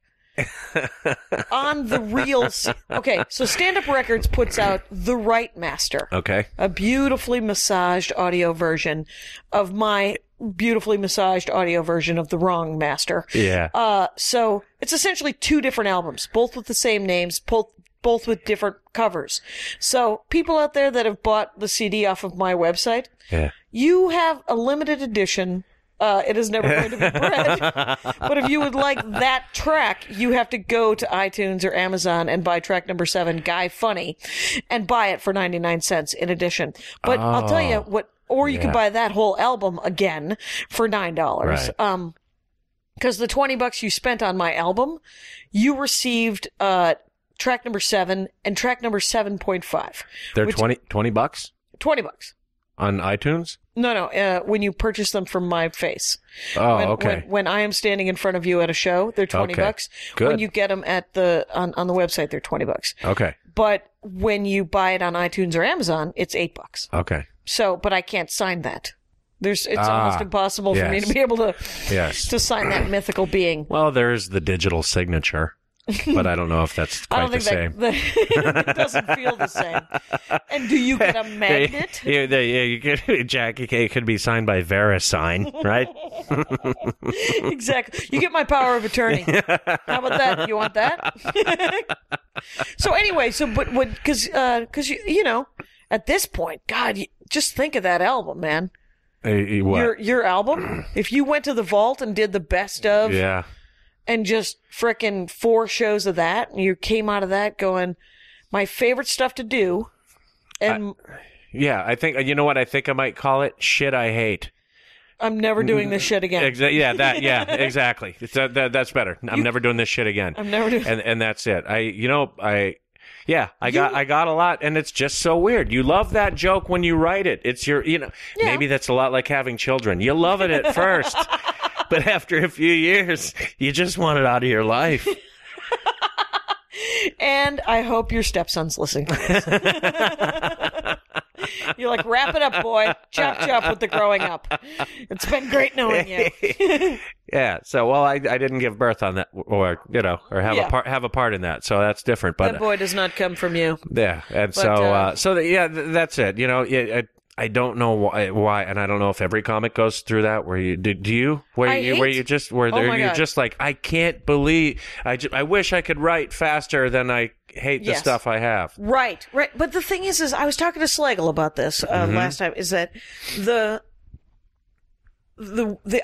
[SPEAKER 5] on the real. Okay, so Stand Up Records puts out the right master.
[SPEAKER 4] Okay.
[SPEAKER 5] A beautifully massaged audio version of my beautifully massaged audio version of the wrong master.
[SPEAKER 4] Yeah.
[SPEAKER 5] So it's essentially 2 different albums, both with the same names, both both with different covers. So people out there that have bought the CD off of my website, you have a limited edition. It is never going to be bread. But if you would like that track, you have to go to iTunes or Amazon and buy track number 7, Guy Funny, and buy it for 99 cents in addition. But I'll tell you what, or you can buy that whole album again for $9.
[SPEAKER 4] Right.
[SPEAKER 5] Because the $20 you spent on my album, you received track number 7 and track number 7.5.
[SPEAKER 4] They're $20?
[SPEAKER 5] $20.
[SPEAKER 4] On iTunes?
[SPEAKER 5] No, when you purchase them from my face.
[SPEAKER 4] Oh, okay.
[SPEAKER 5] When I am standing in front of you at a show, they're $20.
[SPEAKER 4] Good.
[SPEAKER 5] When you get them on the website, they're $20.
[SPEAKER 4] Okay.
[SPEAKER 5] But when you buy it on iTunes or Amazon, it's $8.
[SPEAKER 4] Okay.
[SPEAKER 5] So, but I can't sign that. It's almost impossible for me to be able to sign that mythical being.
[SPEAKER 4] Well, there's the digital signature. But I don't know if that's quite the same.
[SPEAKER 5] It doesn't feel the same. And do you get a magnet?
[SPEAKER 4] It could be signed by VeriSign, right?
[SPEAKER 5] Exactly. You get my power of attorney. How about that? You want that? So anyway, because you know, at this point, God, just think of that album, man.
[SPEAKER 4] What?
[SPEAKER 5] Your album. If you went to the vault and did the best of.
[SPEAKER 4] Yeah.
[SPEAKER 5] And just frickin' 4 shows of that, and you came out of that going, my favorite stuff to do. And
[SPEAKER 4] I think, you know what I think I might call it? Shit I hate.
[SPEAKER 5] I'm never doing this shit again.
[SPEAKER 4] Exactly. That's better. I'm never doing this shit again.
[SPEAKER 5] I'm never doing
[SPEAKER 4] and that's it. I got a lot, and it's just so weird. You love that joke when you write it. It's your, maybe that's a lot like having children. You love it at first. But after a few years, you just want it out of your life.
[SPEAKER 5] And I hope your stepson's listening to this. You're like, wrap it up, boy. Chop, chop with the growing up. It's been great knowing you.
[SPEAKER 4] Yeah. So, well, I didn't give birth on that, or have a part in that. So that's different. But
[SPEAKER 5] that boy does not come from you.
[SPEAKER 4] Yeah. And that's it. You know, I don't know why, and I don't know if every comic goes through that. Where you you're just like, I can't believe, I wish I could write faster than I hate the stuff I have.
[SPEAKER 5] Right. But the thing is I was talking to Slagle about this last time. Is that the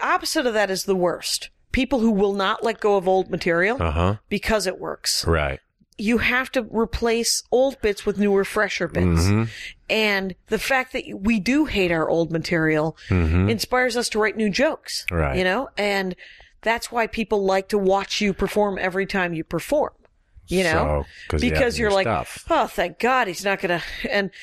[SPEAKER 5] opposite of that is the worst. People who will not let go of old material because it works.
[SPEAKER 4] Right.
[SPEAKER 5] You have to replace old bits with newer, fresher bits. And the fact that we do hate our old material inspires us to write new jokes.
[SPEAKER 4] Right.
[SPEAKER 5] You know? And that's why people like to watch you perform every time you perform. You know? Because you're like, oh, thank God he's not going to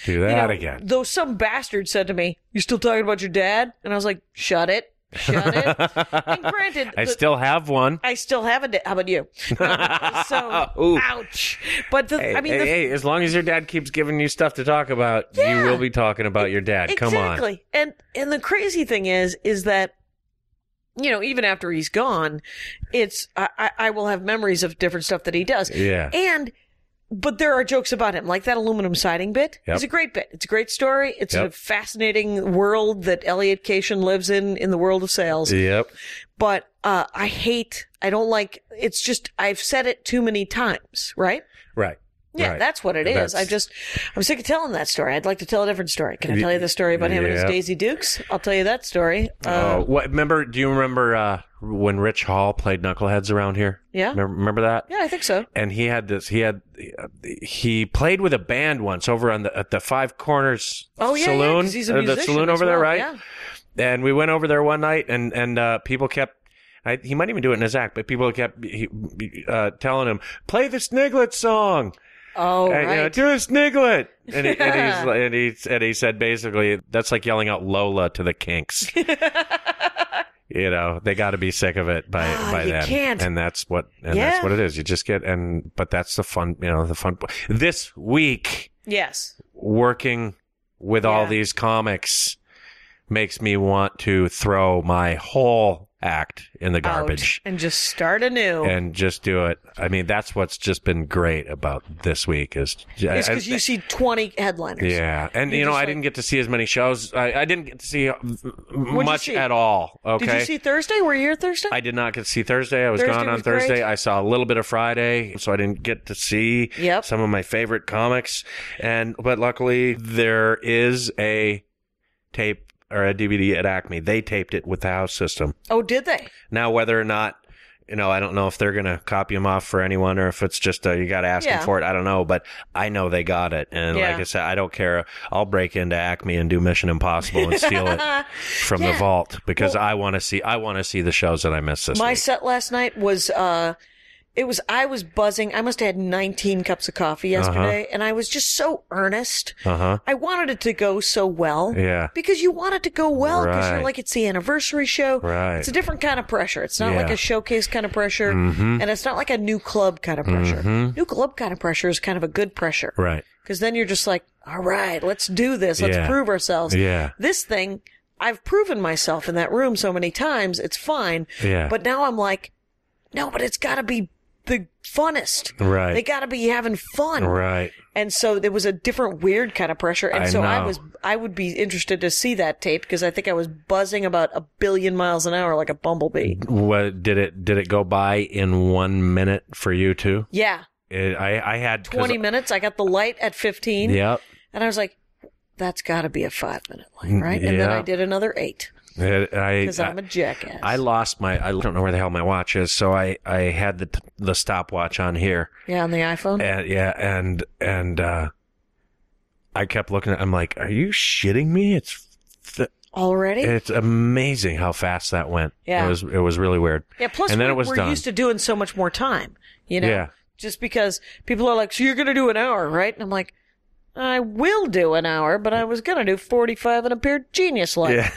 [SPEAKER 4] do that again.
[SPEAKER 5] Though some bastard said to me, "You still talking about your dad?" And I was like, shut it. And granted,
[SPEAKER 4] I still have one.
[SPEAKER 5] I still have a dad. How about you? Ouch. But
[SPEAKER 4] as long as your dad keeps giving you stuff to talk about, you will be talking about your dad.
[SPEAKER 5] Exactly.
[SPEAKER 4] Come on.
[SPEAKER 5] And the crazy thing is that, you know, even after he's gone, I will have memories of different stuff that he does.
[SPEAKER 4] Yeah.
[SPEAKER 5] But there are jokes about him, like that aluminum siding bit. It's a great bit. It's a great story. It's a fascinating world that Elliot Kashian lives in the world of sales. Yep. But I don't like, it's just, I've said it too many times, right?
[SPEAKER 4] Right.
[SPEAKER 5] Yeah,
[SPEAKER 4] right.
[SPEAKER 5] That's what it is. I'm sick of telling that story. I'd like to tell a different story. Can I tell you the story about him and his Daisy Dukes? I'll tell you that story.
[SPEAKER 4] Do you remember when Rich Hall played Knuckleheads around here?
[SPEAKER 5] Yeah.
[SPEAKER 4] Remember that?
[SPEAKER 5] Yeah, I think so.
[SPEAKER 4] And he played with a band once over at the Five Corners Saloon.
[SPEAKER 5] Yeah, he's a musician,
[SPEAKER 4] the saloon over there, right?
[SPEAKER 5] Yeah.
[SPEAKER 4] And we went over there one night, and people kept, he might even do it in his act, but people kept telling him, play the Sniglet song.
[SPEAKER 5] Oh, right.
[SPEAKER 4] You know, do a Sniglet. And he said basically, that's like yelling out Lola to the Kinks. You know, they got to be sick of it by then.
[SPEAKER 5] Can't.
[SPEAKER 4] And that's what it is. You just get, but that's the fun, this week.
[SPEAKER 5] Yes.
[SPEAKER 4] Working with all these comics makes me want to throw my whole act in the garbage.
[SPEAKER 5] And just start anew.
[SPEAKER 4] And just do it. I mean, that's what's just been great about this week is...
[SPEAKER 5] It's because you see 20 headliners.
[SPEAKER 4] Yeah. And, I didn't get to see as many shows. I didn't get to see much at all. Okay.
[SPEAKER 5] Did you see Thursday? Were you here Thursday?
[SPEAKER 4] I did not get to see Thursday. I was gone on Thursday. Great. I saw a little bit of Friday, so I didn't get to see some of my favorite comics. But luckily, there is a tape or a DVD at Acme. They taped it with the house system.
[SPEAKER 5] Oh, did they?
[SPEAKER 4] Now, whether or not, I don't know if they're going to copy them off for anyone or if it's just you got to ask them for it. I don't know, but I know they got it. And like I said, I don't care. I'll break into Acme and do Mission Impossible and steal it from the vault because I want to see the shows that I missed this week.
[SPEAKER 5] My set last night was, I was buzzing. I must have had 19 cups of coffee yesterday, and I was just so earnest. I wanted it to go so well.
[SPEAKER 4] Yeah.
[SPEAKER 5] Because you want it to go well, because you're like, it's the anniversary show.
[SPEAKER 4] Right.
[SPEAKER 5] It's a different kind of pressure. It's not like a showcase kind of pressure, and it's not like a new club kind of pressure. New club kind of pressure is kind of a good pressure.
[SPEAKER 4] Right.
[SPEAKER 5] Because then you're just like, all right, let's do this. Let's prove ourselves.
[SPEAKER 4] Yeah.
[SPEAKER 5] This thing, I've proven myself in that room so many times. It's fine.
[SPEAKER 4] Yeah.
[SPEAKER 5] But now I'm like, no, but it's got to be the funnest.
[SPEAKER 4] Right.
[SPEAKER 5] They got to be having fun.
[SPEAKER 4] Right.
[SPEAKER 5] And so there was a different weird kind of pressure. And I would be interested to see that tape because I think I was buzzing about 1 billion miles an hour like a bumblebee.
[SPEAKER 4] What did it go by in 1 minute for you too?
[SPEAKER 5] Yeah.
[SPEAKER 4] I had
[SPEAKER 5] 20 minutes. I got the light at 15.
[SPEAKER 4] Yep.
[SPEAKER 5] And I was like, that's got to be a 5-minute light, right? And then I did another 8. Because I'm a jackass.
[SPEAKER 4] I lost I don't know where the hell my watch is, so I had the stopwatch on here.
[SPEAKER 5] Yeah, on the iPhone?
[SPEAKER 4] And I kept looking at it. I'm like, are you shitting me?
[SPEAKER 5] Already?
[SPEAKER 4] It's amazing how fast that went.
[SPEAKER 5] Yeah.
[SPEAKER 4] It was really weird.
[SPEAKER 5] Yeah, plus
[SPEAKER 4] and then it was
[SPEAKER 5] we're
[SPEAKER 4] done.
[SPEAKER 5] used to doing so much more time,
[SPEAKER 4] Yeah.
[SPEAKER 5] Just because people are like, so you're going to do an hour, right? And I'm like, I will do an hour, but I was going to do 45 and appear genius-like.
[SPEAKER 4] Yeah.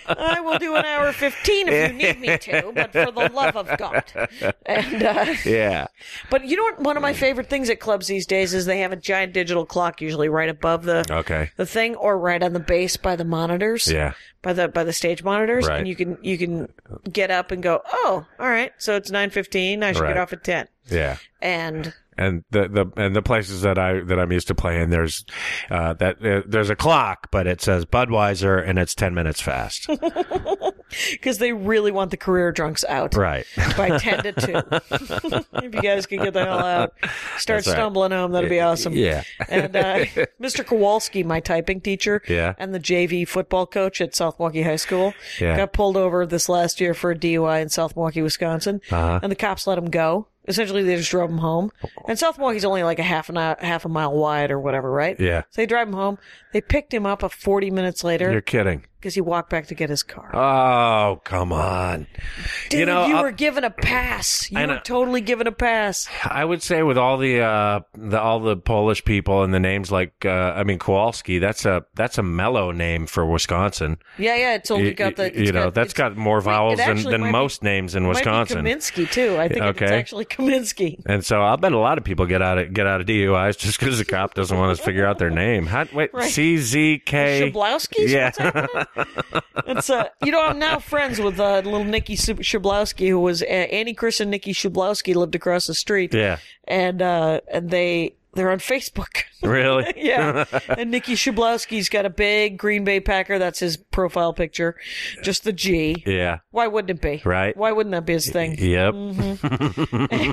[SPEAKER 5] I will do an hour 15 if you need me to, but for the love of God. And,
[SPEAKER 4] yeah.
[SPEAKER 5] But you know what? One of my favorite things at clubs these days is they have a giant digital clock, usually right above the thing, or right on the base by the monitors.
[SPEAKER 4] Yeah.
[SPEAKER 5] By the stage monitors,
[SPEAKER 4] right.
[SPEAKER 5] And you can get up and go, oh, all right, so it's 9:15. I should get off at 10.
[SPEAKER 4] Yeah.
[SPEAKER 5] And
[SPEAKER 4] the places that I'm used to playing, there's a clock, but it says Budweiser and it's 10 minutes fast.
[SPEAKER 5] Because they really want the career drunks out.
[SPEAKER 4] Right.
[SPEAKER 5] By 10 to 2. If you guys can get the hell out, start stumbling home, that'd be awesome.
[SPEAKER 4] Yeah.
[SPEAKER 5] And Mr. Kowalski, my typing teacher,
[SPEAKER 4] yeah.
[SPEAKER 5] and the JV football coach at South Milwaukee High School,
[SPEAKER 4] yeah.
[SPEAKER 5] got pulled over this last year for a DUI in South Milwaukee, Wisconsin. And the cops let him go. Essentially, they just drove him home. And South Milwaukee's only like a half a mile wide or whatever, right?
[SPEAKER 4] Yeah.
[SPEAKER 5] So they drive him home. They picked him up 40 minutes later.
[SPEAKER 4] You're kidding.
[SPEAKER 5] Because he walked back to get his car.
[SPEAKER 4] Oh, come on.
[SPEAKER 5] Dude, you were given a pass. You were totally given a pass.
[SPEAKER 4] I would say with all the Polish people and the names like, Kowalski, that's a mellow name for Wisconsin.
[SPEAKER 5] Yeah, it's only got the...
[SPEAKER 4] that's got more vowels than most names in Wisconsin.
[SPEAKER 5] It might be Kaminsky, too. I think it's actually Kaminsky.
[SPEAKER 4] And so I'll bet a lot of people get out of DUIs just because the cop doesn't want us to figure out their name. CZK...
[SPEAKER 5] Shablowski's?
[SPEAKER 4] Yeah.
[SPEAKER 5] What's happening? It's I'm now friends with little Nikki Shablowski, who was Annie Chris and Nikki Shablowski lived across the street.
[SPEAKER 4] Yeah,
[SPEAKER 5] and they're on Facebook.
[SPEAKER 4] Really?
[SPEAKER 5] Yeah. And Nikki Shablowski's got a big Green Bay Packer. That's his profile picture. Just the G.
[SPEAKER 4] Yeah.
[SPEAKER 5] Why wouldn't it be?
[SPEAKER 4] Right.
[SPEAKER 5] Why wouldn't that be his thing?
[SPEAKER 4] Yep.
[SPEAKER 5] Mm-hmm.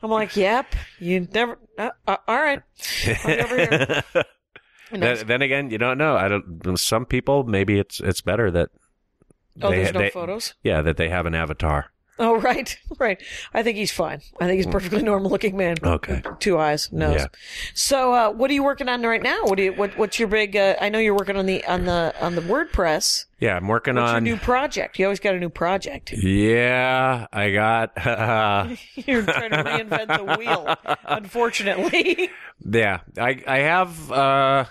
[SPEAKER 5] I'm like, yep. You never. All right. I'll be over here.
[SPEAKER 4] Then again, you don't know. Some people, maybe it's better that.
[SPEAKER 5] There's no photos?
[SPEAKER 4] Yeah, that they have an avatar.
[SPEAKER 5] Oh, right. I think he's fine. I think he's a perfectly normal-looking man.
[SPEAKER 4] Okay.
[SPEAKER 5] 2 eyes, nose. Yeah. So, what are you working on right now? What's your big? I know you're working on the WordPress.
[SPEAKER 4] Yeah, I'm working on.
[SPEAKER 5] What's your new project? You always got a new project.
[SPEAKER 4] Yeah, I got.
[SPEAKER 5] You're trying to reinvent the wheel, unfortunately.
[SPEAKER 4] Yeah, I have.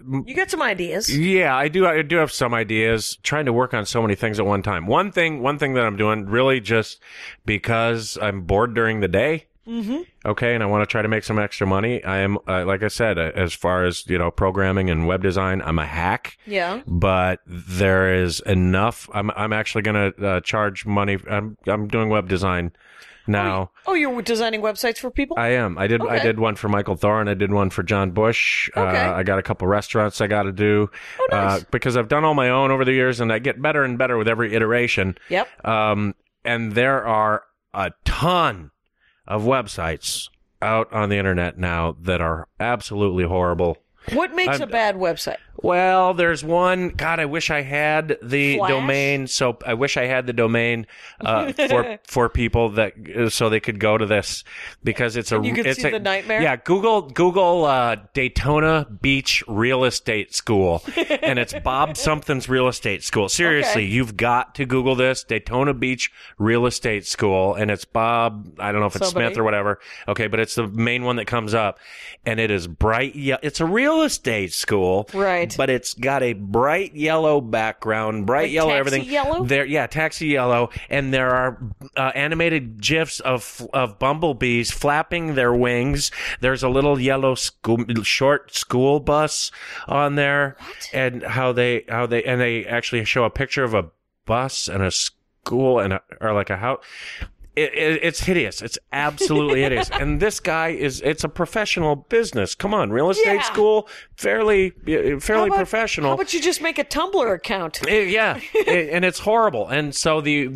[SPEAKER 5] You got some ideas.
[SPEAKER 4] Yeah, I do have some ideas. Trying to work on so many things at one time. One thing that I'm doing really just because I'm bored during the day Okay, and I want to try to make some extra money. I am, like I said, as far as, programming and web design, I'm a hack.
[SPEAKER 5] Yeah.
[SPEAKER 4] But there is enough. I'm actually going to charge money. I'm doing web design now.
[SPEAKER 5] Oh, you're designing websites for people?
[SPEAKER 4] I am. I did one for Michael Thorne. I did one for John Bush.
[SPEAKER 5] Okay.
[SPEAKER 4] I got a couple restaurants I got to do.
[SPEAKER 5] Oh, nice.
[SPEAKER 4] Because I've done all my own over the years, and I get better and better with every iteration.
[SPEAKER 5] Yep.
[SPEAKER 4] And there are a ton of websites out on the internet now that are absolutely horrible.
[SPEAKER 5] What makes a bad website?
[SPEAKER 4] Well, there's one. God, I wish I had the
[SPEAKER 5] Flash?
[SPEAKER 4] domain. So I wish I had the domain for people that so they could go to this because it's
[SPEAKER 5] you could see the nightmare.
[SPEAKER 4] Yeah, Google Daytona Beach Real Estate School, and it's Bob something's Real Estate School. Seriously, you've got to Google this Daytona Beach Real Estate School, and it's Bob. I don't know if it's Smith or whatever. Okay, but it's the main one that comes up, and it is bright. It's a real estate school,
[SPEAKER 5] right?
[SPEAKER 4] But it's got a bright yellow background, bright yellow
[SPEAKER 5] taxi
[SPEAKER 4] everything.
[SPEAKER 5] Yellow?
[SPEAKER 4] Taxi yellow, and there are animated GIFs of bumblebees flapping their wings. There's a little yellow short school bus on there, and how they actually show a picture of a bus and a school or like a house. It's hideous. It's absolutely hideous. And this guy it's a professional business. Come on, real estate school, fairly professional.
[SPEAKER 5] How about you just make a Tumblr account?
[SPEAKER 4] And it's horrible. And so the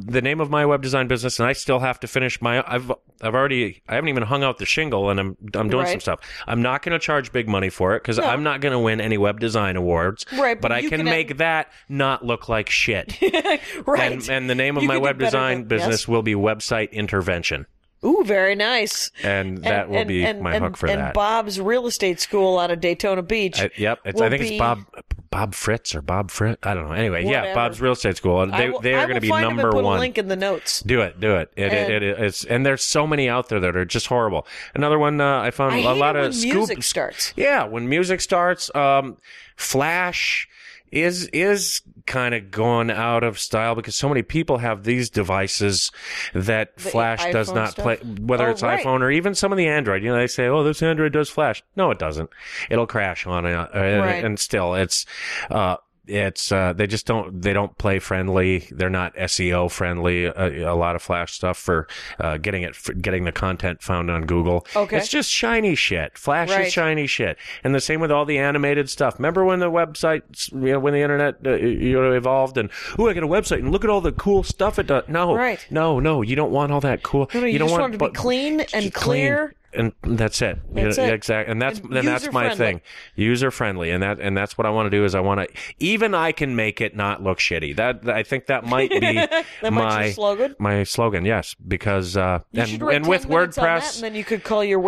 [SPEAKER 4] name of my web design business, and I still have to finish I haven't even hung out the shingle, and I'm doing some stuff. I'm not going to charge big money for it because I'm not going to win any web design awards.
[SPEAKER 5] Right,
[SPEAKER 4] but I can make that not look like shit.
[SPEAKER 5] Right.
[SPEAKER 4] And the name of my web design business will be Website Intervention.
[SPEAKER 5] Ooh, very nice.
[SPEAKER 4] And that will be my hook for that.
[SPEAKER 5] And Bob's Real Estate School out of Daytona Beach.
[SPEAKER 4] I think it's Bob Fritz or Bob Fritz. I don't know. Anyway,
[SPEAKER 5] Whatever.
[SPEAKER 4] Bob's Real Estate School. They are going to be
[SPEAKER 5] number
[SPEAKER 4] number
[SPEAKER 5] one.
[SPEAKER 4] one.
[SPEAKER 5] A link in the notes.
[SPEAKER 4] Do it. It's and there's so many out there that are just horrible. Another one I found a lot of
[SPEAKER 5] when music starts.
[SPEAKER 4] Yeah, when music starts, Flash is kind of going out of style because so many people have these devices that Flash does not play, whether it's iPhone or even some of the Android. They say, "Oh, this Android does Flash." No, it doesn't. It'll crash on it, and still, it's they just don't play friendly. They're not SEO friendly. A lot of Flash stuff for getting the content found on Google. Okay. It's just shiny shit. Flash is shiny shit. And the same with all the animated stuff. Remember when the websites, when the internet evolved and I got a website and look at all the cool stuff it does. No, no, you don't want all that cool.
[SPEAKER 5] No, you just want it to be clean and clear.
[SPEAKER 4] And that's it. Exactly. And that's my thing. User friendly. And that's what I want to do is I can make it not look shitty. I think that might be
[SPEAKER 5] my slogan.
[SPEAKER 4] My slogan, yes. Because and with WordPress,
[SPEAKER 5] and then you could call your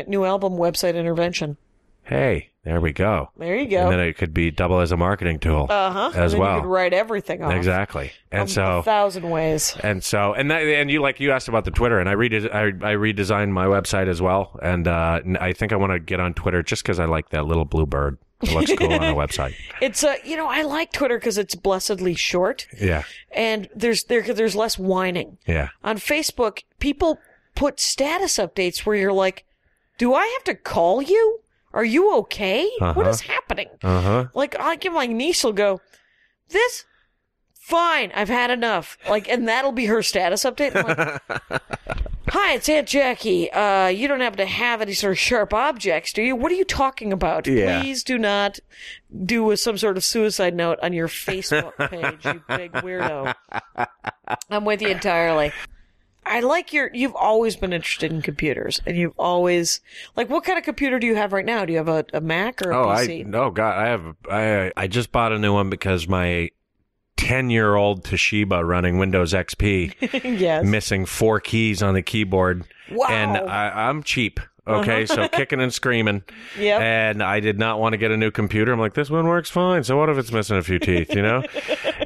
[SPEAKER 5] new album Website Intervention.
[SPEAKER 4] Hey, there we go.
[SPEAKER 5] There you go.
[SPEAKER 4] And then it could be double as a marketing tool as well.
[SPEAKER 5] You could write everything off.
[SPEAKER 4] Exactly. And so
[SPEAKER 5] 1,000 ways.
[SPEAKER 4] And so you asked about the Twitter, and I redesigned my website as well. And I think I want to get on Twitter just because I like that little blue bird. It looks cool on a website.
[SPEAKER 5] It's I like Twitter because it's blessedly short.
[SPEAKER 4] Yeah.
[SPEAKER 5] And there's less whining.
[SPEAKER 4] Yeah.
[SPEAKER 5] On Facebook, people put status updates where you're like, "Do I have to call you? Are you okay? What is happening?" Like, my niece will go, "This? Fine, I've had enough." Like, and that'll be her status update. I'm like, "Hi, it's Aunt Jackie. You don't happen to have any sort of sharp objects, do you? What are you talking about?
[SPEAKER 4] Yeah.
[SPEAKER 5] Please do not do some sort of suicide note on your Facebook page, you big weirdo." I'm with you entirely. I like you've always been interested in computers, and you've always, what kind of computer do you have right now? Do you have a Mac or a PC?
[SPEAKER 4] I just bought a new one because my 10-year-old Toshiba running Windows XP,
[SPEAKER 5] yes,
[SPEAKER 4] missing 4 keys on the keyboard.
[SPEAKER 5] Wow.
[SPEAKER 4] And I'm cheap. Okay, so kicking and screaming.
[SPEAKER 5] Yep.
[SPEAKER 4] And I did not want to get a new computer. I'm like, this one works fine. So what if it's missing a few teeth, you know?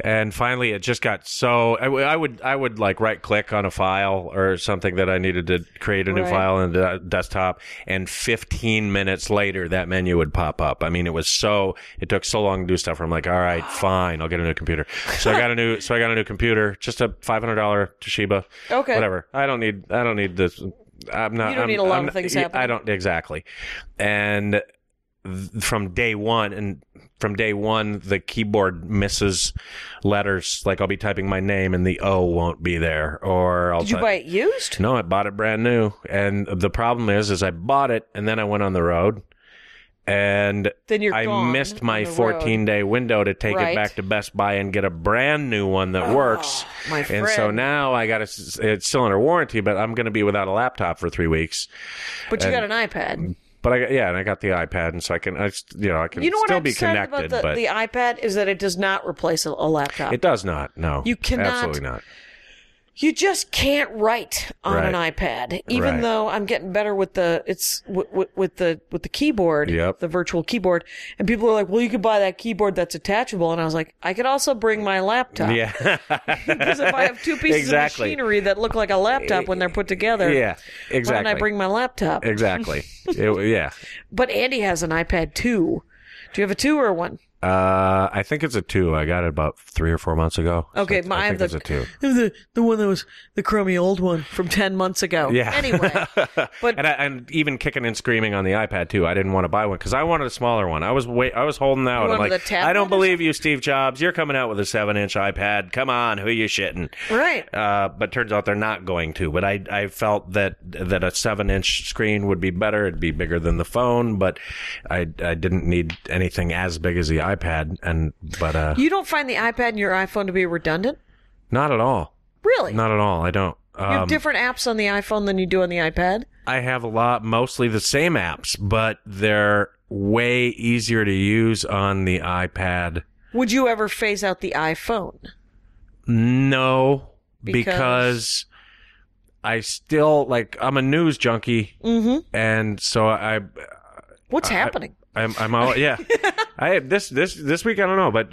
[SPEAKER 4] And finally, it just got so... I would like right-click on a file or something that I needed to create a new file in the desktop, and 15 minutes later, that menu would pop up. I mean, it took so long to do stuff. I'm like, all right, fine, I'll get a new computer. So I got a new computer, just a $500 Toshiba.
[SPEAKER 5] Okay.
[SPEAKER 4] Whatever. I don't need this.
[SPEAKER 5] You don't need a lot of things happening.
[SPEAKER 4] I don't exactly. And from day one, the keyboard misses letters. Like I'll be typing my name and the O won't be there. Or Did
[SPEAKER 5] you buy it used?
[SPEAKER 4] No, I bought it brand new. And the problem is I bought it and then I went on the road. And
[SPEAKER 5] then
[SPEAKER 4] I missed my 14-day window to take it back to Best Buy and get a brand new one that works.
[SPEAKER 5] My friend.
[SPEAKER 4] And so now it's still under warranty, but I'm going to be without a laptop for 3 weeks.
[SPEAKER 5] But you got an iPad.
[SPEAKER 4] But I got the iPad, and so I can still be connected.
[SPEAKER 5] About the iPad is that it does not replace a laptop.
[SPEAKER 4] It does not. No,
[SPEAKER 5] you cannot.
[SPEAKER 4] Absolutely not.
[SPEAKER 5] You just can't write on an iPad, even though I'm getting better with the keyboard, the virtual keyboard. And people are like, "Well, you could buy that keyboard that's attachable." And I was like, "I could also bring my laptop."
[SPEAKER 4] Yeah,
[SPEAKER 5] because if I have two pieces of machinery that look like a laptop when they're put together,
[SPEAKER 4] exactly.
[SPEAKER 5] Why don't I bring my laptop?
[SPEAKER 4] Exactly.
[SPEAKER 5] But Andy has an iPad 2. Do you have a 2 or a 1?
[SPEAKER 4] I think it's a 2. I got it about 3 or 4 months ago.
[SPEAKER 5] Okay,
[SPEAKER 4] so I think it's a 2.
[SPEAKER 5] The one that was the crummy old one from 10 months ago.
[SPEAKER 4] Yeah.
[SPEAKER 5] Anyway, but
[SPEAKER 4] and even kicking and screaming on the iPad too. I didn't want to buy one because I wanted a smaller one. I was holding out. I'm like, I don't believe you, Steve Jobs. You're coming out with a 7-inch iPad. Come on, who are you shitting?
[SPEAKER 5] Right.
[SPEAKER 4] But turns out they're not going to. But I felt that a 7-inch screen would be better. It'd be bigger than the phone, but I didn't need anything as big as the iPad. But
[SPEAKER 5] you don't find the iPad and your iPhone to be redundant?
[SPEAKER 4] Not at all.
[SPEAKER 5] Really?
[SPEAKER 4] Not at all. I don't.
[SPEAKER 5] You have different apps on the iPhone than you do on the iPad?
[SPEAKER 4] I have mostly the same apps, but they're way easier to use on the iPad.
[SPEAKER 5] Would you ever phase out the iPhone?
[SPEAKER 4] No, because I still, I'm a news junkie, and so
[SPEAKER 5] What's happening?
[SPEAKER 4] I'm all this week I don't know, but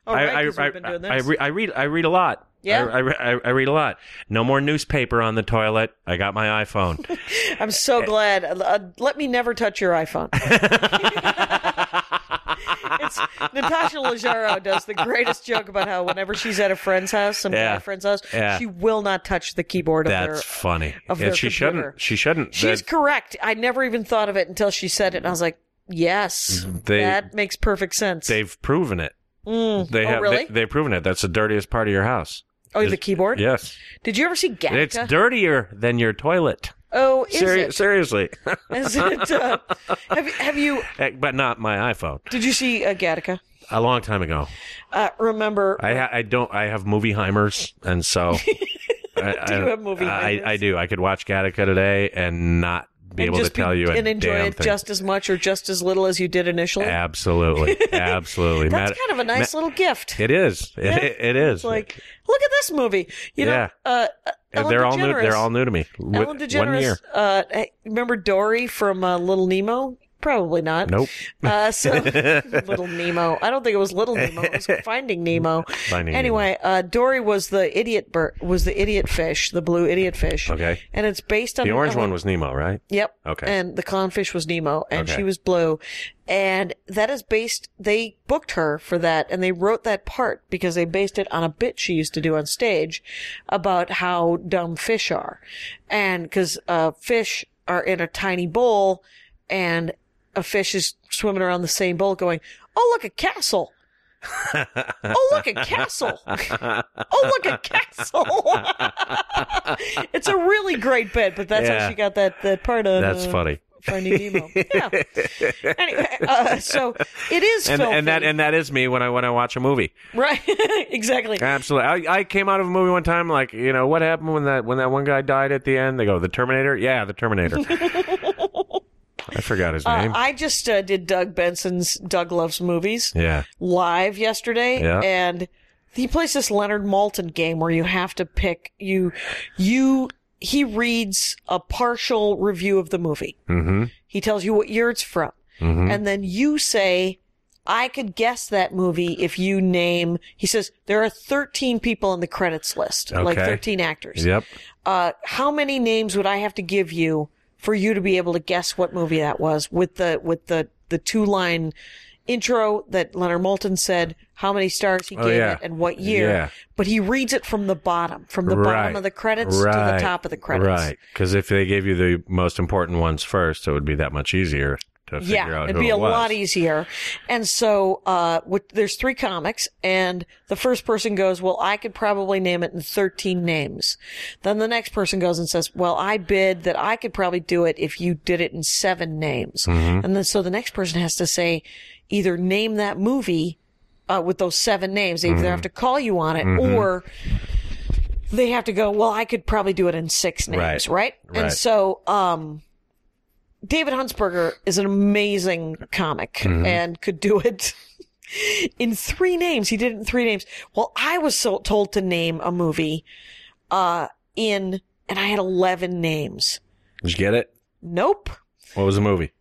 [SPEAKER 4] I read a lot.
[SPEAKER 5] Yeah,
[SPEAKER 4] I read a lot. No more newspaper on the toilet. I got my iPhone.
[SPEAKER 5] I'm so glad. Let me never touch your iPhone. Natasha Leggero does the greatest joke about how whenever she's at a friend's house, some guy friend's house, she will not touch the keyboard of
[SPEAKER 4] That's funny.
[SPEAKER 5] Of their
[SPEAKER 4] she
[SPEAKER 5] computer.
[SPEAKER 4] shouldn't.
[SPEAKER 5] She's correct. I never even thought of it until she said it, and I was like, yes, that makes perfect sense.
[SPEAKER 4] They've proven it.
[SPEAKER 5] Really?
[SPEAKER 4] They've proven it. That's the dirtiest part of your house.
[SPEAKER 5] Oh, the keyboard?
[SPEAKER 4] Yes.
[SPEAKER 5] Did you ever see Gattaca?
[SPEAKER 4] It's dirtier than your toilet.
[SPEAKER 5] Oh, is it?
[SPEAKER 4] Seriously.
[SPEAKER 5] Is it? Have you?
[SPEAKER 4] But not my iPhone.
[SPEAKER 5] Did you see Gattaca?
[SPEAKER 4] A long time ago.
[SPEAKER 5] Remember?
[SPEAKER 4] I don't. I have movie-heimers, and so.
[SPEAKER 5] Do you have movie-heimers?
[SPEAKER 4] I do. I could watch Gattaca today and not be able to tell you
[SPEAKER 5] and enjoy it just as much or just as little as you did initially.
[SPEAKER 4] Absolutely.
[SPEAKER 5] That's kind of a nice little gift.
[SPEAKER 4] It is. It is.
[SPEAKER 5] It's like, look at this movie. You know,
[SPEAKER 4] they're all new. They're all new to me.
[SPEAKER 5] Ellen DeGeneres. 1 year. Remember Dory from Little Nemo? Probably not.
[SPEAKER 4] Nope.
[SPEAKER 5] Little Nemo. I don't think it was Little Nemo. It was Finding Nemo. Anyway, Dory was the idiot fish, the blue idiot fish.
[SPEAKER 4] Okay.
[SPEAKER 5] And it's based on
[SPEAKER 4] the orange one was Nemo, right?
[SPEAKER 5] Yep.
[SPEAKER 4] Okay.
[SPEAKER 5] And the clownfish was Nemo, and she was blue. And that is based. They booked her for that, and they wrote that part because they based it on a bit she used to do on stage about how dumb fish are, and because fish are in a tiny bowl, and a fish is swimming around the same bowl going, "Oh, look, a castle. Oh, look, a castle. Oh, look, a castle." It's a really great bit, but that's how she got that part of
[SPEAKER 4] That's funny.
[SPEAKER 5] Finding Nemo. Yeah. Anyway, so it is filthy.
[SPEAKER 4] And that is me when I watch a movie.
[SPEAKER 5] Right. Exactly.
[SPEAKER 4] Absolutely. I came out of a movie one time like, what happened when that one guy died at the end? They go, the Terminator? Yeah, the Terminator. I forgot his name.
[SPEAKER 5] I just did Doug Benson's Doug Loves Movies live yesterday, and he plays this Leonard Maltin game where you have to pick you he reads a partial review of the movie.
[SPEAKER 4] Mm-hmm.
[SPEAKER 5] He tells you what year it's from.
[SPEAKER 4] Mm-hmm.
[SPEAKER 5] And then you say, I could guess that movie if you name, he says, there are 13 people on the credits list, like 13 actors.
[SPEAKER 4] Yep.
[SPEAKER 5] How many names would I have to give you for you to be able to guess what movie that was with the 2-line intro that Leonard Moulton said, how many stars he gave it and what year. Yeah. But he reads it from the bottom bottom of the credits to the top of the credits.
[SPEAKER 4] Right. Because if they gave you the most important ones first, it would be that much easier to figure out who it was.
[SPEAKER 5] It'd be a lot easier. And so, there's 3 comics, and the first person goes, well, I could probably name it in 13 names. Then the next person goes and says, well, I bid that I could probably do it if you did it in 7 names.
[SPEAKER 4] Mm-hmm.
[SPEAKER 5] And then, so the next person has to say, either name that movie, with those 7 names. They either have to call you on it, or they have to go, well, I could probably do it in 6 names, right? And so, David Huntsberger is an amazing comic and could do it in 3 names. He did it in 3 names. Well, I was told to name a movie, and I had 11 names.
[SPEAKER 4] Did you get it?
[SPEAKER 5] Nope.
[SPEAKER 4] What was the movie?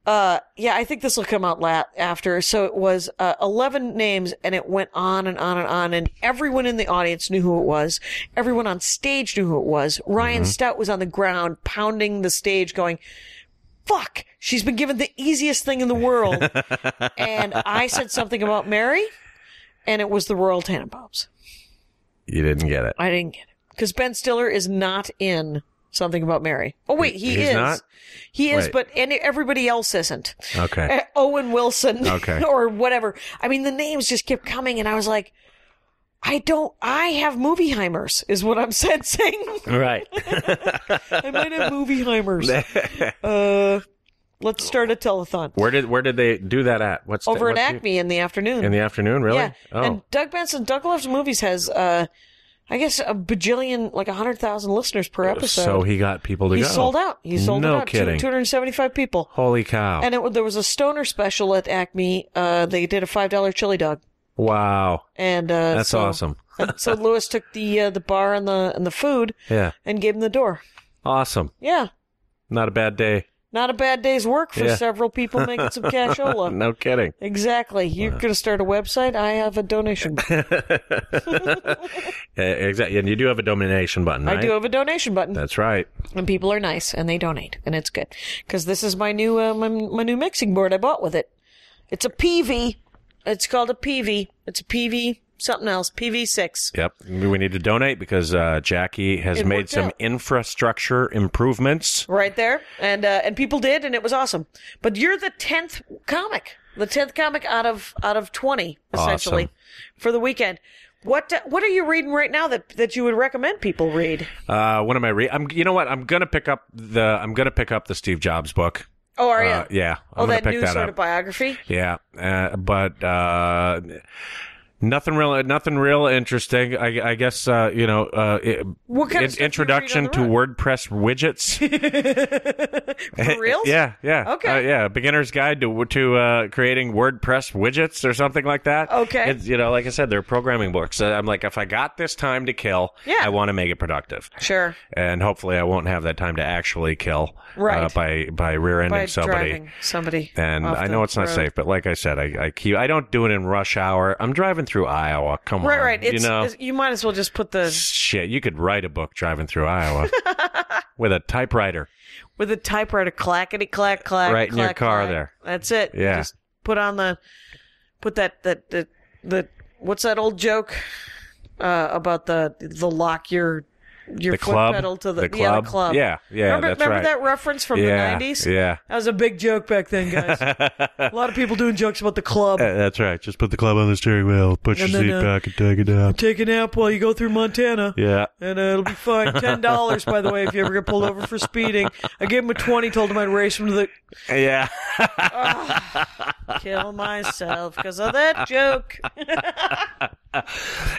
[SPEAKER 5] Yeah, I think this will come out after. So it was 11 names, and it went on and on and on, and everyone in the audience knew who it was. Everyone on stage knew who it was. Ryan Stout was on the ground pounding the stage going, fuck, she's been given the easiest thing in the world. And I said something about Mary, and it was the Royal Tenenbaums.
[SPEAKER 4] You didn't get it.
[SPEAKER 5] I didn't get it. Because Ben Stiller is not in Something About Mary. Oh, wait, he's is.
[SPEAKER 4] Not?
[SPEAKER 5] He is, but everybody else isn't.
[SPEAKER 4] Okay.
[SPEAKER 5] Owen Wilson.
[SPEAKER 4] Okay.
[SPEAKER 5] Or whatever. I mean, the names just kept coming, and I was like, I have movieheimers, is what I'm sensing.
[SPEAKER 4] Right.
[SPEAKER 5] I might have movieheimers. Let's start a telethon.
[SPEAKER 4] Where did they do that at?
[SPEAKER 5] Over at Acme in the afternoon.
[SPEAKER 4] In the afternoon, really?
[SPEAKER 5] Yeah.
[SPEAKER 4] Oh.
[SPEAKER 5] And Doug Loves Movies has, I guess, a bajillion, like 100,000 listeners per episode.
[SPEAKER 4] So he got people to go.
[SPEAKER 5] He sold out.
[SPEAKER 4] No kidding.
[SPEAKER 5] 275 people.
[SPEAKER 4] Holy cow.
[SPEAKER 5] And there was a stoner special at Acme. They did a $5 chili dog.
[SPEAKER 4] Wow.
[SPEAKER 5] And
[SPEAKER 4] that's awesome.
[SPEAKER 5] So Lewis took the bar and the food, and gave him the door.
[SPEAKER 4] Awesome.
[SPEAKER 5] Yeah.
[SPEAKER 4] Not a bad day.
[SPEAKER 5] Not a bad day's work for several people making some cashola.
[SPEAKER 4] No kidding.
[SPEAKER 5] Exactly. You're going to start a website? I have a donation button.
[SPEAKER 4] Exactly. And you do have a donation button, right?
[SPEAKER 5] I do have a donation button.
[SPEAKER 4] That's right.
[SPEAKER 5] And people are nice, and they donate, and it's good. Because this is my new my new mixing board I bought with it. It's a PV. It's called a PV. It's a PV something else. PV6.
[SPEAKER 4] Yep. We need to donate because Jackie has made some infrastructure improvements.
[SPEAKER 5] Right there. And people did, and it was awesome. But you're the 10th comic. The 10th comic out of 20, essentially, for the weekend. What are you reading right now that you would recommend people read?
[SPEAKER 4] What am I reading? You know what? I'm gonna pick up the Steve Jobs book.
[SPEAKER 5] Oh, are you?
[SPEAKER 4] Yeah.
[SPEAKER 5] That new sort of biography?
[SPEAKER 4] Yeah. But nothing real interesting. I guess,
[SPEAKER 5] what kind of
[SPEAKER 4] introduction to WordPress widgets.
[SPEAKER 5] For real?
[SPEAKER 4] Yeah.
[SPEAKER 5] Okay.
[SPEAKER 4] Beginner's guide to creating WordPress widgets or something like that.
[SPEAKER 5] Okay.
[SPEAKER 4] It's, like I said, they're programming books. I'm like, if I got this time to kill, I want to make it productive.
[SPEAKER 5] Sure.
[SPEAKER 4] And hopefully I won't have that time to actually kill by rear-ending
[SPEAKER 5] somebody.
[SPEAKER 4] And I know it's not safe, but like I said, I don't do it in rush hour. I'm driving through Iowa. Come on.
[SPEAKER 5] Right. You might as well just put the...
[SPEAKER 4] Shit, you could write a book driving through Iowa with a typewriter.
[SPEAKER 5] With a typewriter, clackety clack clack.
[SPEAKER 4] Right in your car there.
[SPEAKER 5] That's it.
[SPEAKER 4] Yeah.
[SPEAKER 5] Just put that what's that old joke about the lock your foot
[SPEAKER 4] club?
[SPEAKER 5] pedal to the
[SPEAKER 4] club?
[SPEAKER 5] The club.
[SPEAKER 4] Yeah,
[SPEAKER 5] remember
[SPEAKER 4] right.
[SPEAKER 5] that reference from the 90s?
[SPEAKER 4] Yeah.
[SPEAKER 5] That was a big joke back then, guys. A lot of people doing jokes about the club.
[SPEAKER 4] That's right. Just put the club on the steering wheel, put your seat back, and take it down.
[SPEAKER 5] Take a nap while you go through Montana.
[SPEAKER 4] Yeah.
[SPEAKER 5] And it'll be fine. $10, by the way, if you ever get pulled over for speeding. I gave him a 20, told him I'd race him to the...
[SPEAKER 4] Yeah.
[SPEAKER 5] Kill myself because of that joke.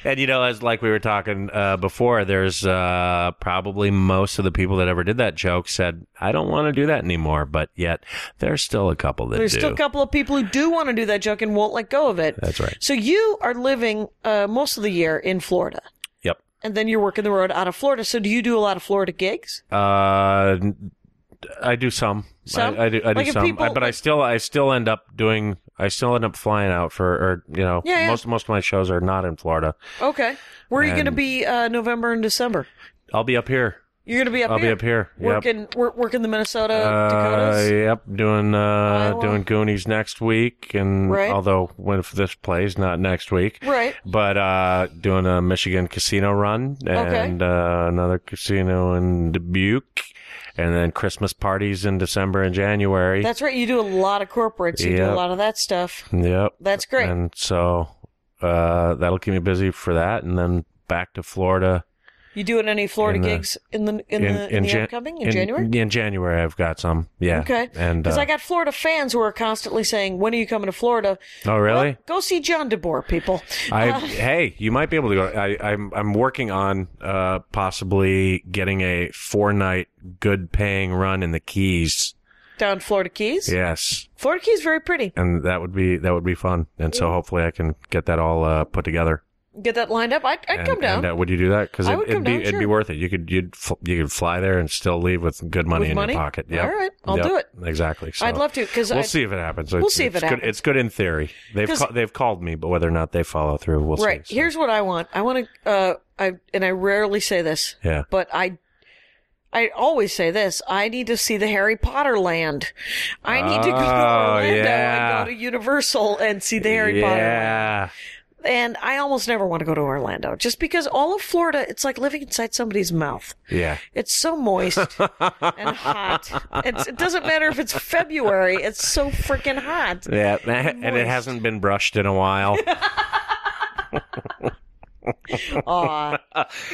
[SPEAKER 4] And as like we were talking before, there's probably most of the people that ever did that joke said, I don't want to do that anymore, but yet there's still a couple that
[SPEAKER 5] There's still a couple of people who do want to do that joke and won't let go of it.
[SPEAKER 4] That's right.
[SPEAKER 5] So you are living most of the year in Florida.
[SPEAKER 4] Yep.
[SPEAKER 5] And then you're working the road out of Florida. So do you do a lot of Florida gigs?
[SPEAKER 4] I do some.
[SPEAKER 5] Some?
[SPEAKER 4] I do
[SPEAKER 5] Like if
[SPEAKER 4] some.
[SPEAKER 5] people-
[SPEAKER 4] But I still end up flying out for, most of my shows are not in Florida.
[SPEAKER 5] Okay. Where are you
[SPEAKER 4] And-
[SPEAKER 5] going to be November and December?
[SPEAKER 4] I'll be up here.
[SPEAKER 5] You're going to be up
[SPEAKER 4] I'll
[SPEAKER 5] here?
[SPEAKER 4] be up here. Yep.
[SPEAKER 5] Working the Minnesota Dakotas?
[SPEAKER 4] Yep, doing
[SPEAKER 5] Iowa?
[SPEAKER 4] Goonies next week, and
[SPEAKER 5] Right.
[SPEAKER 4] although if this plays, not next week.
[SPEAKER 5] Right.
[SPEAKER 4] But doing a Michigan casino run and another casino in Dubuque, and then Christmas parties in December and January.
[SPEAKER 5] That's right. You do a lot of corporates. You do a
[SPEAKER 4] Yep.
[SPEAKER 5] lot of that stuff.
[SPEAKER 4] Yep.
[SPEAKER 5] That's great.
[SPEAKER 4] And so that'll keep me busy for that, and then back to Florida.
[SPEAKER 5] You doing any Florida gigs in the upcoming in January?
[SPEAKER 4] In January, I've got some. Yeah.
[SPEAKER 5] Okay.
[SPEAKER 4] And
[SPEAKER 5] because I got Florida fans who are constantly saying, "When are you coming to Florida?"
[SPEAKER 4] oh, really?
[SPEAKER 5] Well, go see John Deboer, people.
[SPEAKER 4] Hey, you might be able to go. I'm working on possibly getting a 4-night good paying run in the Keys.
[SPEAKER 5] Down Florida Keys.
[SPEAKER 4] Yes,
[SPEAKER 5] Florida Keys very pretty.
[SPEAKER 4] and that would be fun. And so hopefully I can get that all put together.
[SPEAKER 5] Get that lined up. I'd come down.
[SPEAKER 4] And would you do that? Because
[SPEAKER 5] I would come down,
[SPEAKER 4] it'd be
[SPEAKER 5] sure.
[SPEAKER 4] worth it. You could fly there and still leave with good money
[SPEAKER 5] With
[SPEAKER 4] in
[SPEAKER 5] money?
[SPEAKER 4] your pocket. Yep.
[SPEAKER 5] All right, I'll
[SPEAKER 4] Yep.
[SPEAKER 5] do it.
[SPEAKER 4] Exactly. So
[SPEAKER 5] I'd love to because
[SPEAKER 4] we'll see if it happens.
[SPEAKER 5] We'll see if it
[SPEAKER 4] It's good.
[SPEAKER 5] happens.
[SPEAKER 4] It's good in theory. They've called me, but whether or not they follow through, we'll
[SPEAKER 5] Right.
[SPEAKER 4] see. So,
[SPEAKER 5] Here's what I want. I want to. I rarely say this.
[SPEAKER 4] Yeah.
[SPEAKER 5] But I always say this. I need to see the Harry Potter land. I need to go to Orlando
[SPEAKER 4] yeah.
[SPEAKER 5] and go to Universal and see the Harry Potter land.
[SPEAKER 4] Yeah.
[SPEAKER 5] And I almost never want to go to Orlando just because all of Florida, it's like living inside somebody's mouth.
[SPEAKER 4] Yeah.
[SPEAKER 5] It's so moist and hot. It doesn't matter if it's February. It's so freaking hot.
[SPEAKER 4] Yeah, and it hasn't been brushed in a while.
[SPEAKER 5] Aw,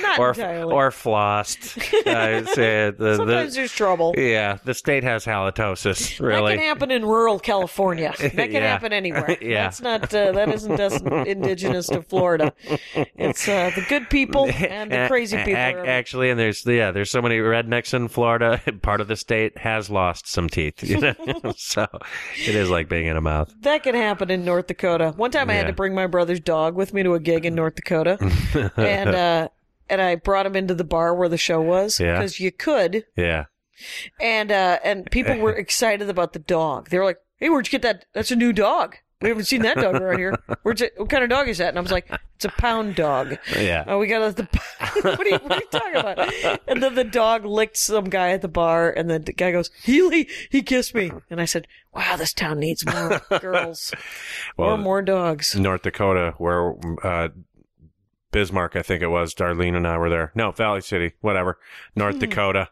[SPEAKER 5] not entirely.
[SPEAKER 4] or flossed. I'd say
[SPEAKER 5] Sometimes there's trouble.
[SPEAKER 4] Yeah, the state has halitosis,
[SPEAKER 5] That
[SPEAKER 4] really.
[SPEAKER 5] can happen in rural California. That can
[SPEAKER 4] Yeah.
[SPEAKER 5] happen anywhere.
[SPEAKER 4] Yeah.
[SPEAKER 5] That's not. That isn't just indigenous to Florida. It's the good people and the crazy people.
[SPEAKER 4] Actually, and there's so many rednecks in Florida. Part of the state has lost some teeth, so it is like being in a mouth.
[SPEAKER 5] That can happen in North Dakota. One time I had
[SPEAKER 4] Yeah.
[SPEAKER 5] to bring my brother's dog with me to a gig in North Dakota, and I brought him into the bar where the show was
[SPEAKER 4] Yeah.
[SPEAKER 5] because you could,
[SPEAKER 4] Yeah.
[SPEAKER 5] and people were excited about the dog. They were like, "Hey, where'd you get that? That's a new dog. We haven't seen that dog around here. What kind of dog is that?" And I was like, "It's a pound dog."
[SPEAKER 4] Yeah.
[SPEAKER 5] Oh, we got what are you talking about? And then the dog licked some guy at the bar, and the guy goes, he kissed me. And I said, "Wow, this town needs more girls
[SPEAKER 4] Well,
[SPEAKER 5] or more dogs."
[SPEAKER 4] North Dakota, where Bismarck, I think it was, Darlene and I were there. No, Valley City, whatever. North Dakota.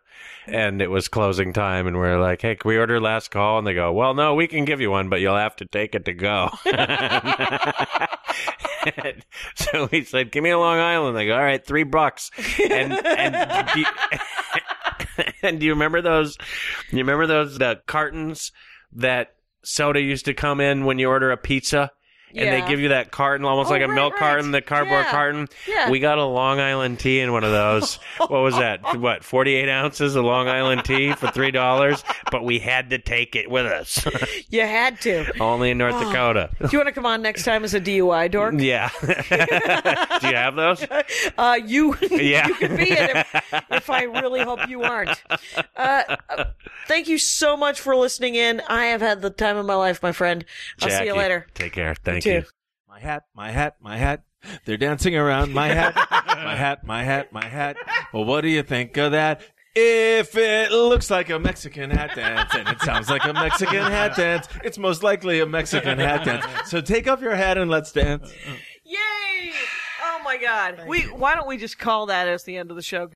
[SPEAKER 4] And it was closing time, and we're like, "Hey, can we order last call?" And they go, "Well, no, we can give you one, but you'll have to take it to go." So we said, "Give me a Long Island." They go, "All right, $3." And do you remember those? You remember those cartons that soda used to come in when you order a pizza? And
[SPEAKER 5] Yeah.
[SPEAKER 4] they give you that carton, almost like a milk carton, the cardboard carton.
[SPEAKER 5] Yeah.
[SPEAKER 4] We got a Long Island tea in one of those. What was that? 48 ounces of Long Island tea for $3? But we had to take it with us.
[SPEAKER 5] You had to.
[SPEAKER 4] Only in North Dakota.
[SPEAKER 5] Do you want to come on next time as a DUI dork?
[SPEAKER 4] Yeah. Do you have those?
[SPEAKER 5] You
[SPEAKER 4] Yeah.
[SPEAKER 5] you can be it if I really hope you aren't. Thank you so much for listening in. I have had the time of my life, my friend. I'll see you
[SPEAKER 4] Jackie,
[SPEAKER 5] later.
[SPEAKER 4] Take care. Thank
[SPEAKER 5] too.
[SPEAKER 4] you.
[SPEAKER 6] My hat, my hat, my hat. They're dancing around my hat, my hat, my hat, my hat. Well, what do you think of that? If it looks like a Mexican hat dance and it sounds like a Mexican hat dance, it's most likely a Mexican hat dance. So take off your hat and let's dance.
[SPEAKER 5] Yay! Oh my God. Why don't we just call that as the end of the show?